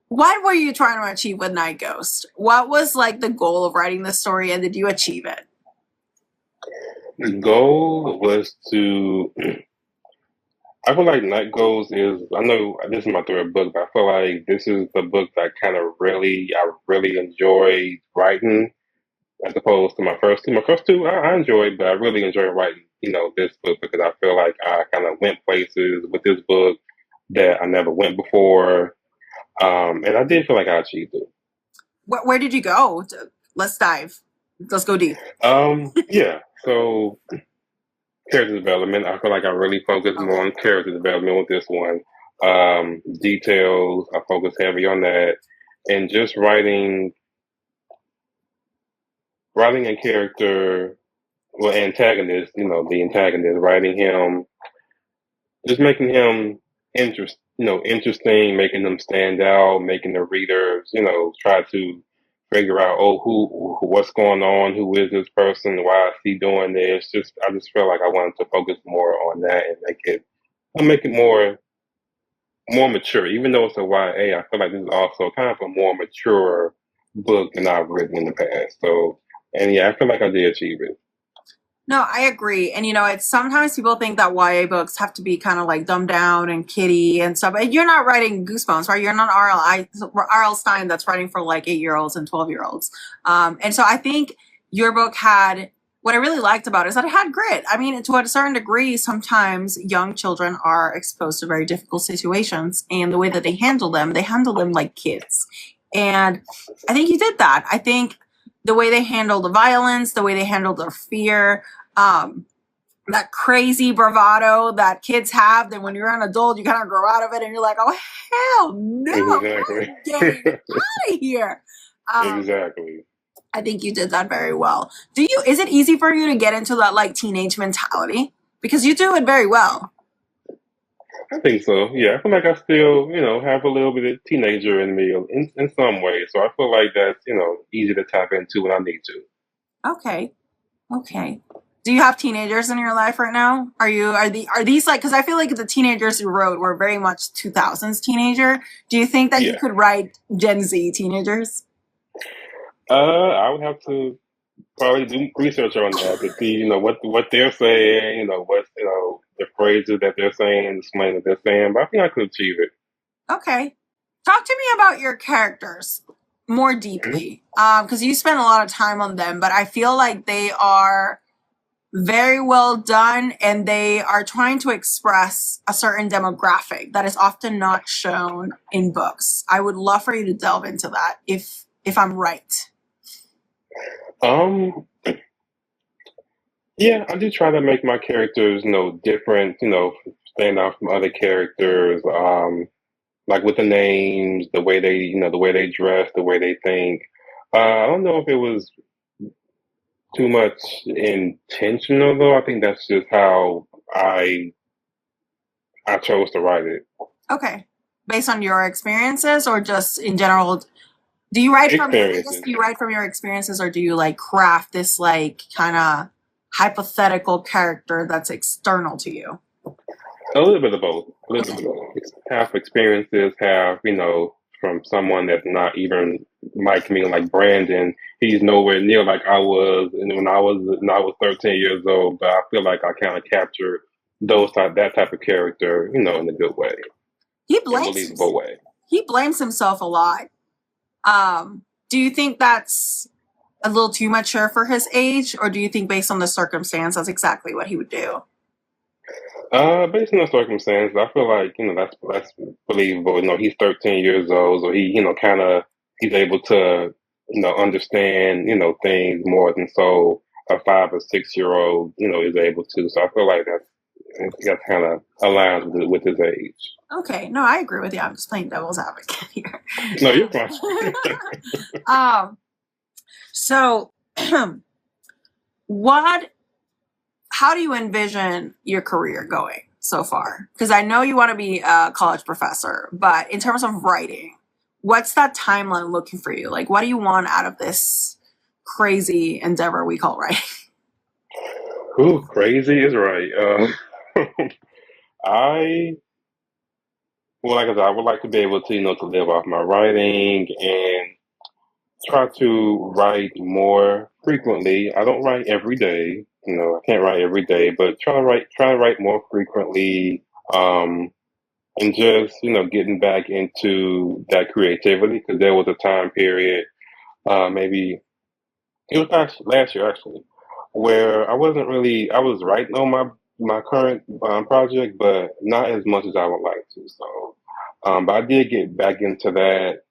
What were you trying to achieve with Night Ghost? What was like the goal of writing the story, and did you achieve it? The goal was to. I feel like Night Ghost is. I know this is my third book, but I feel like this is the book that I really enjoyed writing, as opposed to my first two. My first two I enjoyed, but I really enjoyed writing. This book because I feel like I kind of went places with this book that I never went before, and I did feel like I achieved it. Where did you go? Let's dive. Let's go deep. Yeah. So character development. I feel like I really focused more on character development with this one. Details. I focus heavy on that, and just writing a character, well, antagonist. The antagonist. Writing him, just making him interesting, making them stand out, making the readers, try to figure out, what's going on, who is this person, why is he doing this? I just felt like I wanted to focus more on that and make it more mature. Even though it's a YA, I feel like this is also kind of a more mature book than I've written in the past. So, and yeah, I feel like I did achieve it. No, I agree. And it's sometimes people think that YA books have to be kind of like dumbed down and kiddie and stuff. But you're not writing Goosebumps, right? You're not R.L. Stein that's writing for like 8-year-olds and 12-year-olds. And so I think your book had, what I really liked about it is that it had grit. I mean, to a certain degree, sometimes young children are exposed to very difficult situations, and the way that they handle them like kids. And I think you did that. I think the way they handle the violence, the way they handle their fear, that crazy bravado that kids have, that when you're an adult, you kind of grow out of it and you're like, oh, hell no, Exactly. get out of here. Exactly. I think you did that very well. Is it easy for you to get into that like teenage mentality? Because you do it very well. I think so. Yeah, I feel like I still, have a little bit of teenager in me in some ways. So I feel like that's, easy to tap into when I need to. Okay. Do you have teenagers in your life right now? Are these like, because I feel like the teenagers you wrote were very much 2000s teenager. Do you think that you could write Gen Z teenagers? I would have to probably do research on that to see, what they're saying, what the phrases that they're saying, the slang that they're saying. But I think I could achieve it. Okay. Talk to me about your characters more deeply, because you spend a lot of time on them, but I feel like they are very well done and they are trying to express a certain demographic that is often not shown in books. I would love for you to delve into that if I'm right. Yeah, I do try to make my characters, different, stand out from other characters. Like with the names, the way they dress, the way they think. I don't know if it was too much intentional though. I think that's just how I chose to write it. Okay. Based on your experiences or just in general? Do you write from your experiences, or do you like craft this like kind of hypothetical character that's external to you? A little bit of both. A little bit of both. Half experiences, half, from someone that's not even like me, like Brandon. He's nowhere near like I was, and when I was 13 years old. But I feel like I kind of captured that type of character, in a good way, He in a believable way. He blames himself a lot. Do you think that's a little too mature for his age, or do you think based on the circumstance that's exactly what he would do? Based on the circumstances, I feel like that's believable. He's 13 years old, so he's able to understand things more than so a 5 or 6 year old is able to. So I feel like that kind of aligns with his age. Okay, no, I agree with you. I'm just playing devil's advocate here. No, you're fine. So, how do you envision your career going so far? Because I know you want to be a college professor, but in terms of writing, what's that timeline looking for you? Like, what do you want out of this crazy endeavor we call writing? Ooh, crazy is right. I like I said, I would like to be able to to live off my writing and try to write more frequently. I don't write every day. I can't write every day, but try to write more frequently. And just, getting back into that creativity because there was a time period, maybe it was last year actually, where I was writing on my current project, but not as much as I would like to. So, but I did get back into that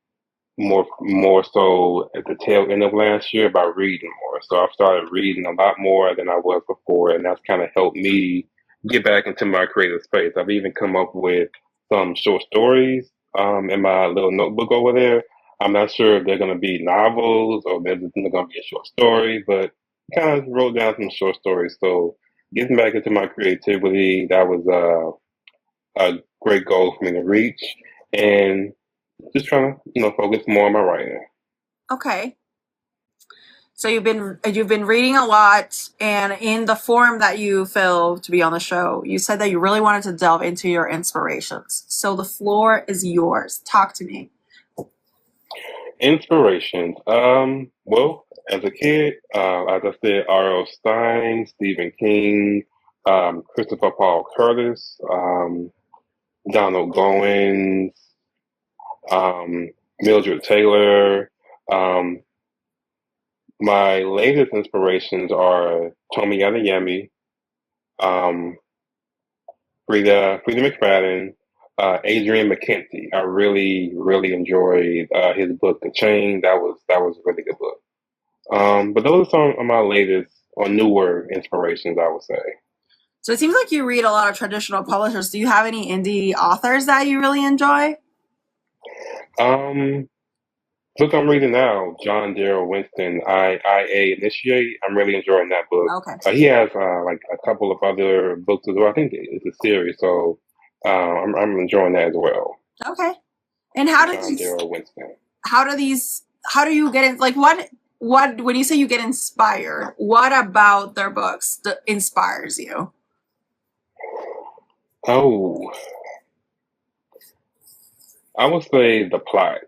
more so at the tail end of last year by reading more. So I've started reading a lot more than I was before, and that's kind of helped me get back into my creative space. I've even come up with some short stories in my little notebook over there. I'm not sure if they're going to be novels or they're just going to be a short story, but kind of wrote down some short stories. So getting back into my creativity, that was a great goal for me to reach. And just trying to, focus more on my writing. Okay. So you've been reading a lot, and in the form that you fill to be on the show, you said that you really wanted to delve into your inspirations. So the floor is yours. Talk to me. Inspirations. Well, as a kid, as I said, R.L. Stein, Stephen King, Christopher Paul Curtis, Donald Goins, Mildred Taylor. My latest inspirations are Tomi Adeyemi, um, Frida McFadden, Adrian McKenzie. I really, really enjoyed his book, The Chain. That was a really good book. But those are some of my latest or newer inspirations, I would say. So it seems like you read a lot of traditional publishers. Do you have any indie authors that you really enjoy? Book I'm reading now, John Darrell Winston, IA Initiate. I'm really enjoying that book. Okay. He has like a couple of other books as well. I think it's a series, so I'm enjoying that as well. Okay. And how do John Darrell Winston. How do you get in? Like, what what when you say you get inspired, what about their books that inspires you? Oh, I would say the plot.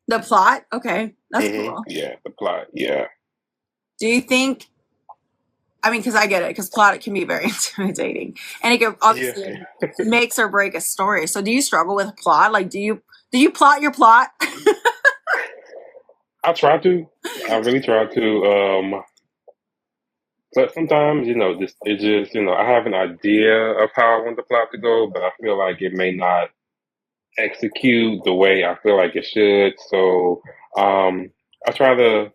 The plot? Okay, that's cool. Yeah, the plot. Yeah. Do you think? I mean, because I get it, because plot can be very intimidating, and it can obviously makes or break a story. So, do you struggle with plot? Like, do you plot your plot? I try to. I really try to. But sometimes, I have an idea of how I want the plot to go, but I feel like it may not execute the way I feel like it should. So, I try to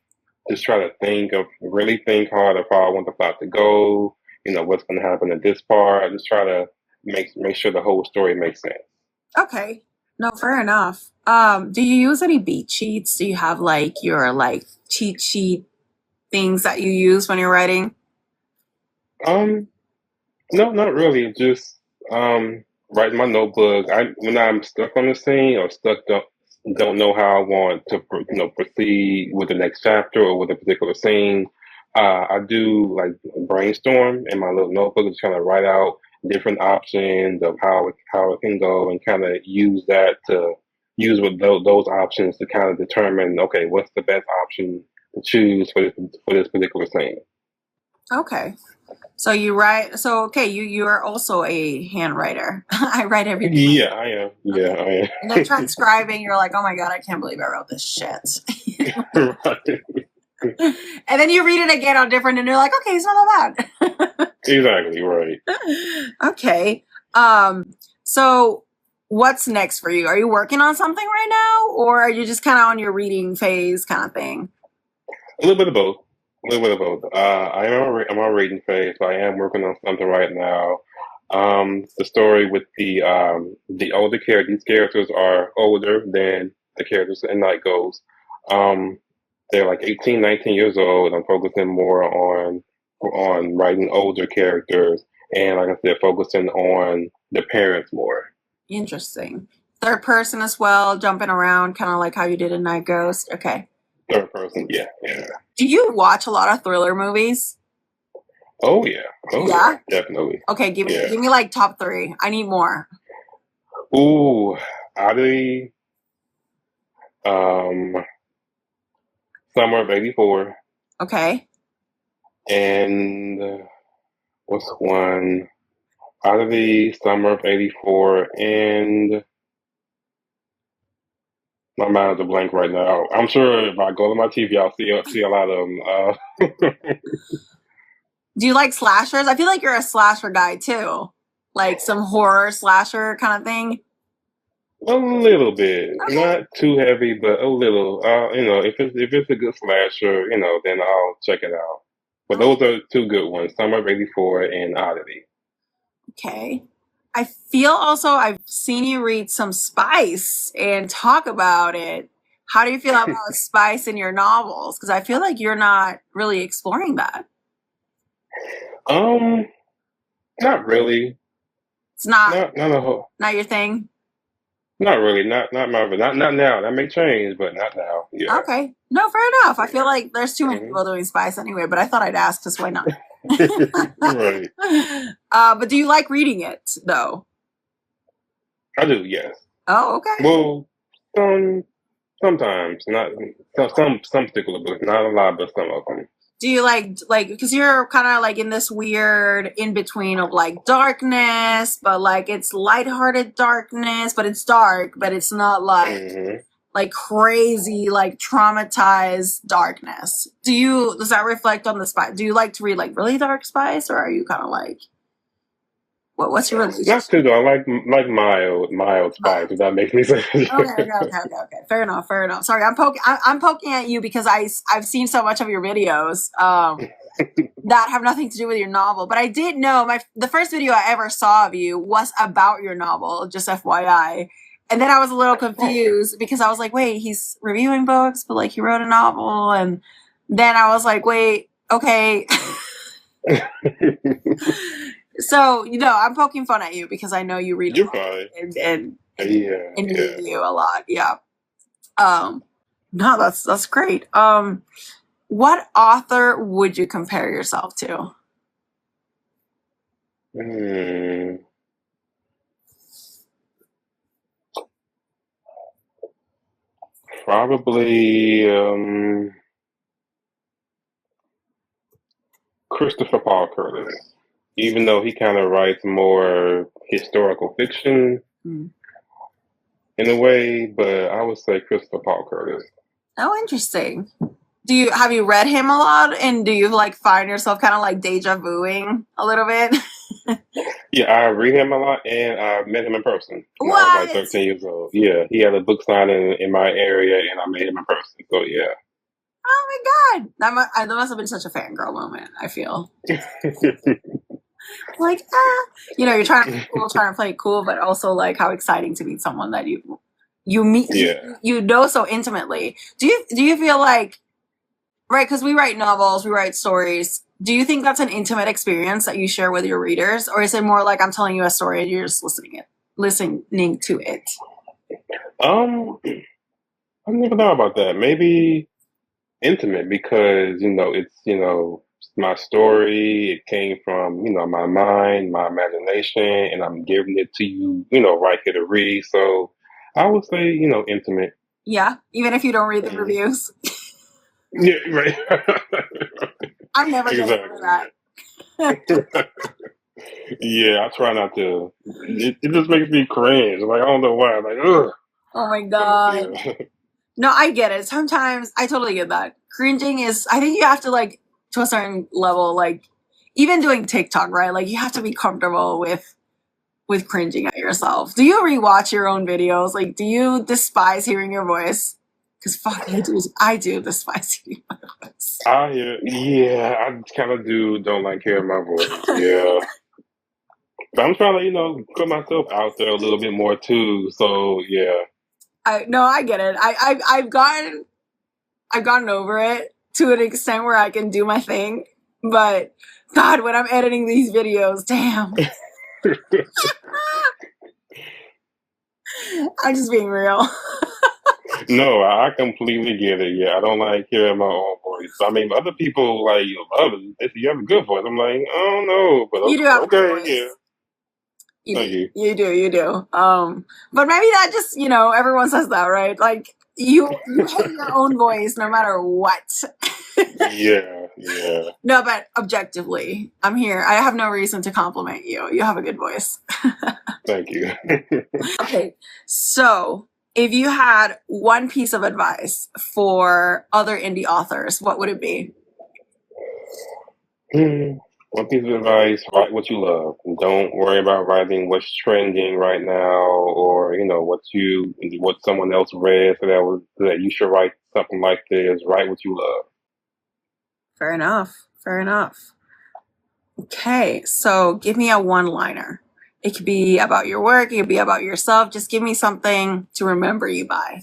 really think hard of how I want the plot to go. What's going to happen at this part. I just try to make sure the whole story makes sense. Okay. No, fair enough. Do you use any beat sheets? Do you have your cheat sheet things that you use when you're writing? No, not really. Just write in my notebook. When I'm stuck on the scene or don't know how I want to proceed with the next chapter or with a particular scene. I do like brainstorm in my little notebook, just kind of write out different options of how it can go, and kind of use with those options to kind of determine, okay, what's the best option to choose for this particular scene. Okay. So you write. So okay, you are also a handwriter. I write everything. Yeah, I am. Yeah, I am. And then transcribing, you're like, oh my god, I can't believe I wrote this shit. Right. And then you read it again on different, and you're like, okay, it's not that bad. Exactly right. Okay. So what's next for you? Are you working on something right now, or are you just kind of on your reading phase kind of thing? A little bit of both. I'm on reading phase, so I am working on something right now. The story with the older characters. These characters are older than the characters in Night Goes. They're like 18, 19 years old. I'm focusing more on writing older characters, and like I said, focusing on the parents more. Interesting. Third person as well, jumping around, kind of like how you did in Night Ghost. Okay. Third person, yeah. Do you watch a lot of thriller movies? Oh yeah. Yeah, definitely. Okay, give me like top 3. I need more. Ooh, Oddity, Summer of '84. Okay. And what's one? Oddity, Summer of '84, and my mind's a blank right now. I'm sure if I go to my TV, I'll see a lot of them. Do you like slashers? I feel like you're a slasher guy too, like some horror slasher kind of thing. A little bit, not too heavy, but a little. If it's a good slasher, then I'll check it out. But those are 2 good ones: Summer of '84 and Oddity. Okay. I feel also I've seen you read some spice and talk about it. How do you feel about spice in your novels? Because I feel like you're not really exploring that. Not really. It's not not your thing. Not really. Not Marvel. Not now. That may change, but not now. Yeah. Okay. No, fair enough. I feel like there's too many people doing spice anyway, but I thought I'd ask because why not? Right. But do you like reading it though? I do, yes. Oh, okay. Well, sometimes, not some particular books, not a lot, but some of them. Do you like because you're kind of like in this weird in between of like darkness, but like it's lighthearted darkness, but it's dark, but it's not like crazy, like traumatized darkness. Does that reflect on the spice? Do you like to read like really dark spice, or are you kind of like what's your relationship? Not too though. I like mild spice. If that makes any sense. Okay. Fair enough. Sorry, I'm poking at you because I've seen so much of your videos that have nothing to do with your novel. But I did know the first video I ever saw of you was about your novel, just FYI. And then I was a little confused because I was like, wait, he's reviewing books, but like he wrote a novel. And then I was like, wait, okay. So, I'm poking fun at you because I know you read a lot and you a lot. Yeah. No, that's great. What author would you compare yourself to? Probably Christopher Paul Curtis. Even though he kind of writes more historical fiction in a way, but I would say Christopher Paul Curtis. Oh, interesting. Have you read him a lot, and do you like find yourself kind of like deja vuing a little bit? Yeah, I read him a lot, and I met him in person when What? I was like 13 years old. Yeah, he had a book signing in my area, and I met him in person. So yeah. Oh my god, that must have been such a fangirl moment. I feel like you're trying to be cool, trying to play it cool, but also like how exciting to meet someone that you meet, you know, so intimately. Do you feel like, right? Because we write novels, we write stories. Do you think that's an intimate experience that you share with your readers, or is it more like I'm telling you a story and you're just listening to it? I've never thought about that. Maybe intimate because it's my story. It came from my mind, my imagination, and I'm giving it to you, right here to read. So I would say intimate. Yeah, even if you don't read the reviews. Yeah, right. I'm never gonna do that. Yeah, I try not to. It just makes me cringe. Like I don't know why. Like, ugh. Oh my god. Yeah. No, I get it. Sometimes I totally get that. Cringing is, I think you have to like, to a certain level, like even doing TikTok, right? Like you have to be comfortable with cringing at yourself. Do you rewatch your own videos? Like, do you despise hearing your voice? Because fuck, I do despise hearing my voice. I kind of don't like hearing my voice. Yeah. But I'm trying to, put myself out there a little bit more too. So yeah. I get it. I've gotten over it to an extent where I can do my thing. But God, when I'm editing these videos, damn. I'm just being real. No, I completely get it. Yeah, I don't like hearing my own voice. I mean, other people like love it. They say you have a good voice. I'm like, I don't know, but you do have okay, a good voice. Yeah. You do. But maybe that just, everyone says that, right? Like you hate your own voice no matter what. Yeah. No, but objectively, I'm here. I have no reason to compliment you. You have a good voice. Thank you. Okay, so if you had one piece of advice for other indie authors, what would it be? One piece of advice: write what you love. Don't worry about writing what's trending right now, or what someone else read, so that you should write something like this. Write what you love. Fair enough. Okay, so give me a one-liner. It could be about your work, it could be about yourself. Just give me something to remember you by.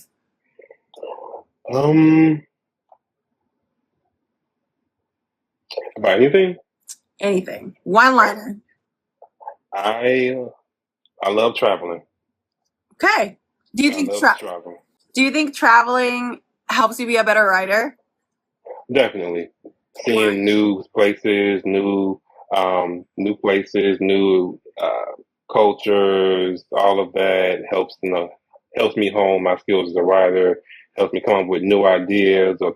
About anything? Anything. One-liner. I love traveling. Okay. Do you think traveling helps you be a better writer? Definitely. Seeing new places, new places, new cultures, all of that helps me hone my skills as a writer, helps me come up with new ideas, or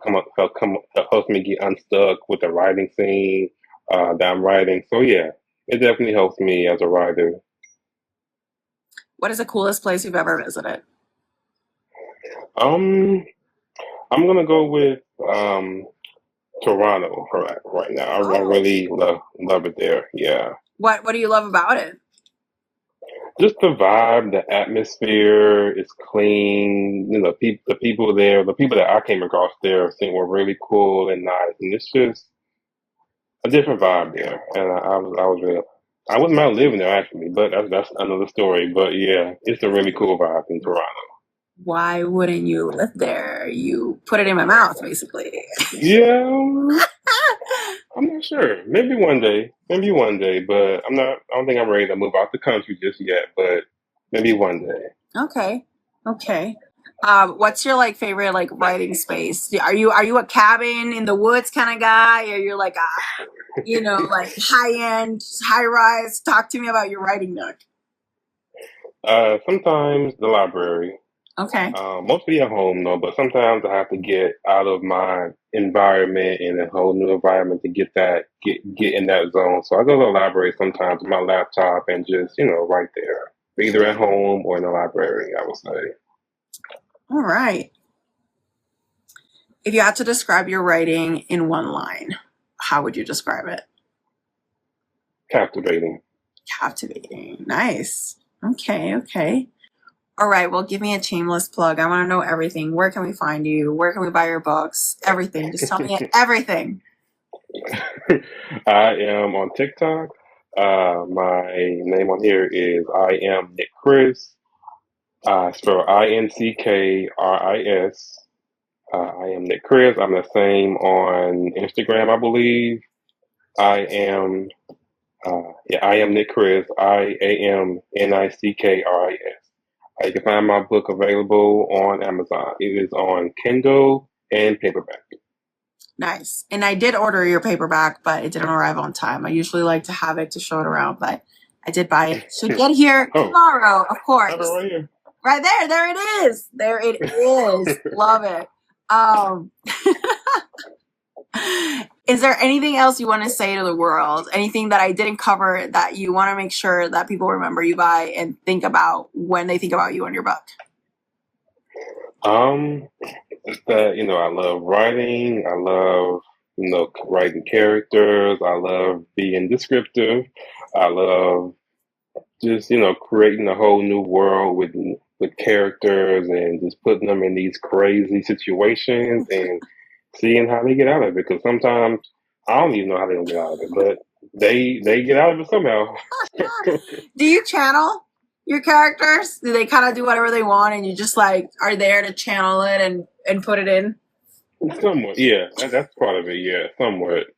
helps me get unstuck with the writing scene that I'm writing. So yeah, it definitely helps me as a writer. What is the coolest place you've ever visited? I'm gonna go with Toronto right now. I really love it there. Yeah. What do you love about it? Just the vibe, the atmosphere is clean. The people there, the people that I came across there, were really cool and nice, and it's just a different vibe there. And I wouldn't mind living there actually, but that's another story. But yeah, it's a really cool vibe in Toronto. Why wouldn't you live there? You put it in my mouth, basically. Yeah, I'm not sure. Maybe one day, but I'm not. I don't think I'm ready to move out the country just yet. But maybe one day. Okay. What's your like favorite like writing space? Are you a cabin in the woods kind of guy, or you're like like high end, high rise? Talk to me about your writing nook. Sometimes the library. Okay. Mostly at home though, but sometimes I have to get out of my environment in a whole new environment to get in that zone. So I go to the library sometimes with my laptop and just, right there. Either at home or in the library, I would say. All right. If you had to describe your writing in one line, how would you describe it? Captivating. Captivating. Nice. Okay. All right. Well, give me a shameless plug. I want to know everything. Where can we find you? Where can we buy your books? Everything. Just tell me everything. I am on TikTok. My name on here is I am Nick Chris. Spell INCKRIS. I am Nick Chris. I'm the same on Instagram, I believe. I am, I am Nick Chris. IAMNICKRIS. You can find my book available on Amazon. It is on Kindle and paperback. Nice. And I did order your paperback, but it didn't arrive on time. I usually like to have it to show it around, but I did buy it. Should get here tomorrow, of course. Right here. Right there. There it is. There it is. Love it. Is there anything else you want to say to the world? Anything that I didn't cover that you want to make sure that people remember you by and think about when they think about you and your book? Just that, I love writing. I love, writing characters. I love being descriptive. I love just, creating a whole new world with characters and just putting them in these crazy situations and seeing how they get out of it. Because sometimes I don't even know how they don't get out of it, but they get out of it somehow. Do you channel your characters? Do they kind of do whatever they want and you just like are there to channel it and put it in? Somewhat, yeah. That's part of it, yeah, somewhat.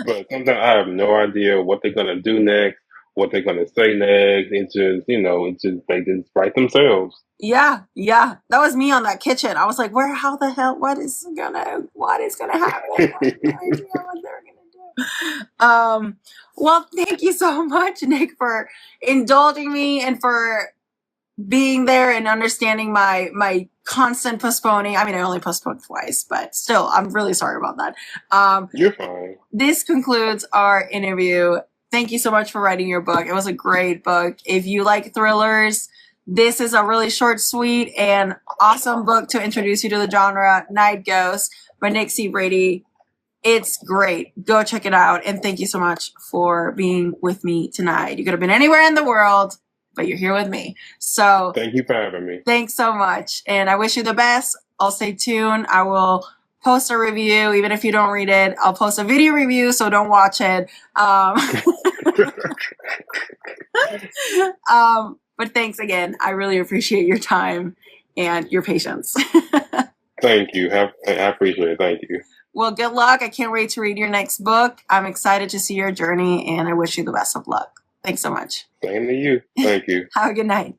But sometimes I have no idea what they're gonna do next, what they're gonna say next. They just write themselves. Yeah. That was me on that kitchen. I was like, how the hell, what is gonna happen? I have no idea what they're gonna do. Well, thank you so much, Nick, for indulging me and for being there and understanding my constant postponing. I mean, I only postponed twice, but still, I'm really sorry about that. You're fine. This concludes our interview. Thank you so much for writing your book. It was a great book. If you like thrillers, this is a really short, sweet, and awesome book to introduce you to the genre, Night Ghost by Nick C. Brady. It's great. Go check it out. And thank you so much for being with me tonight. You could have been anywhere in the world, but you're here with me. So thank you for having me. Thanks so much. And I wish you the best. I'll stay tuned. I will post a review. Even if you don't read it, I'll post a video review, so don't watch it. But thanks again. I really appreciate your time and your patience. Thank you. I appreciate it. Thank you. Well, good luck. I can't wait to read your next book. I'm excited to see your journey, and I wish you the best of luck. Thanks so much. Same to you. Thank you. Have a good night.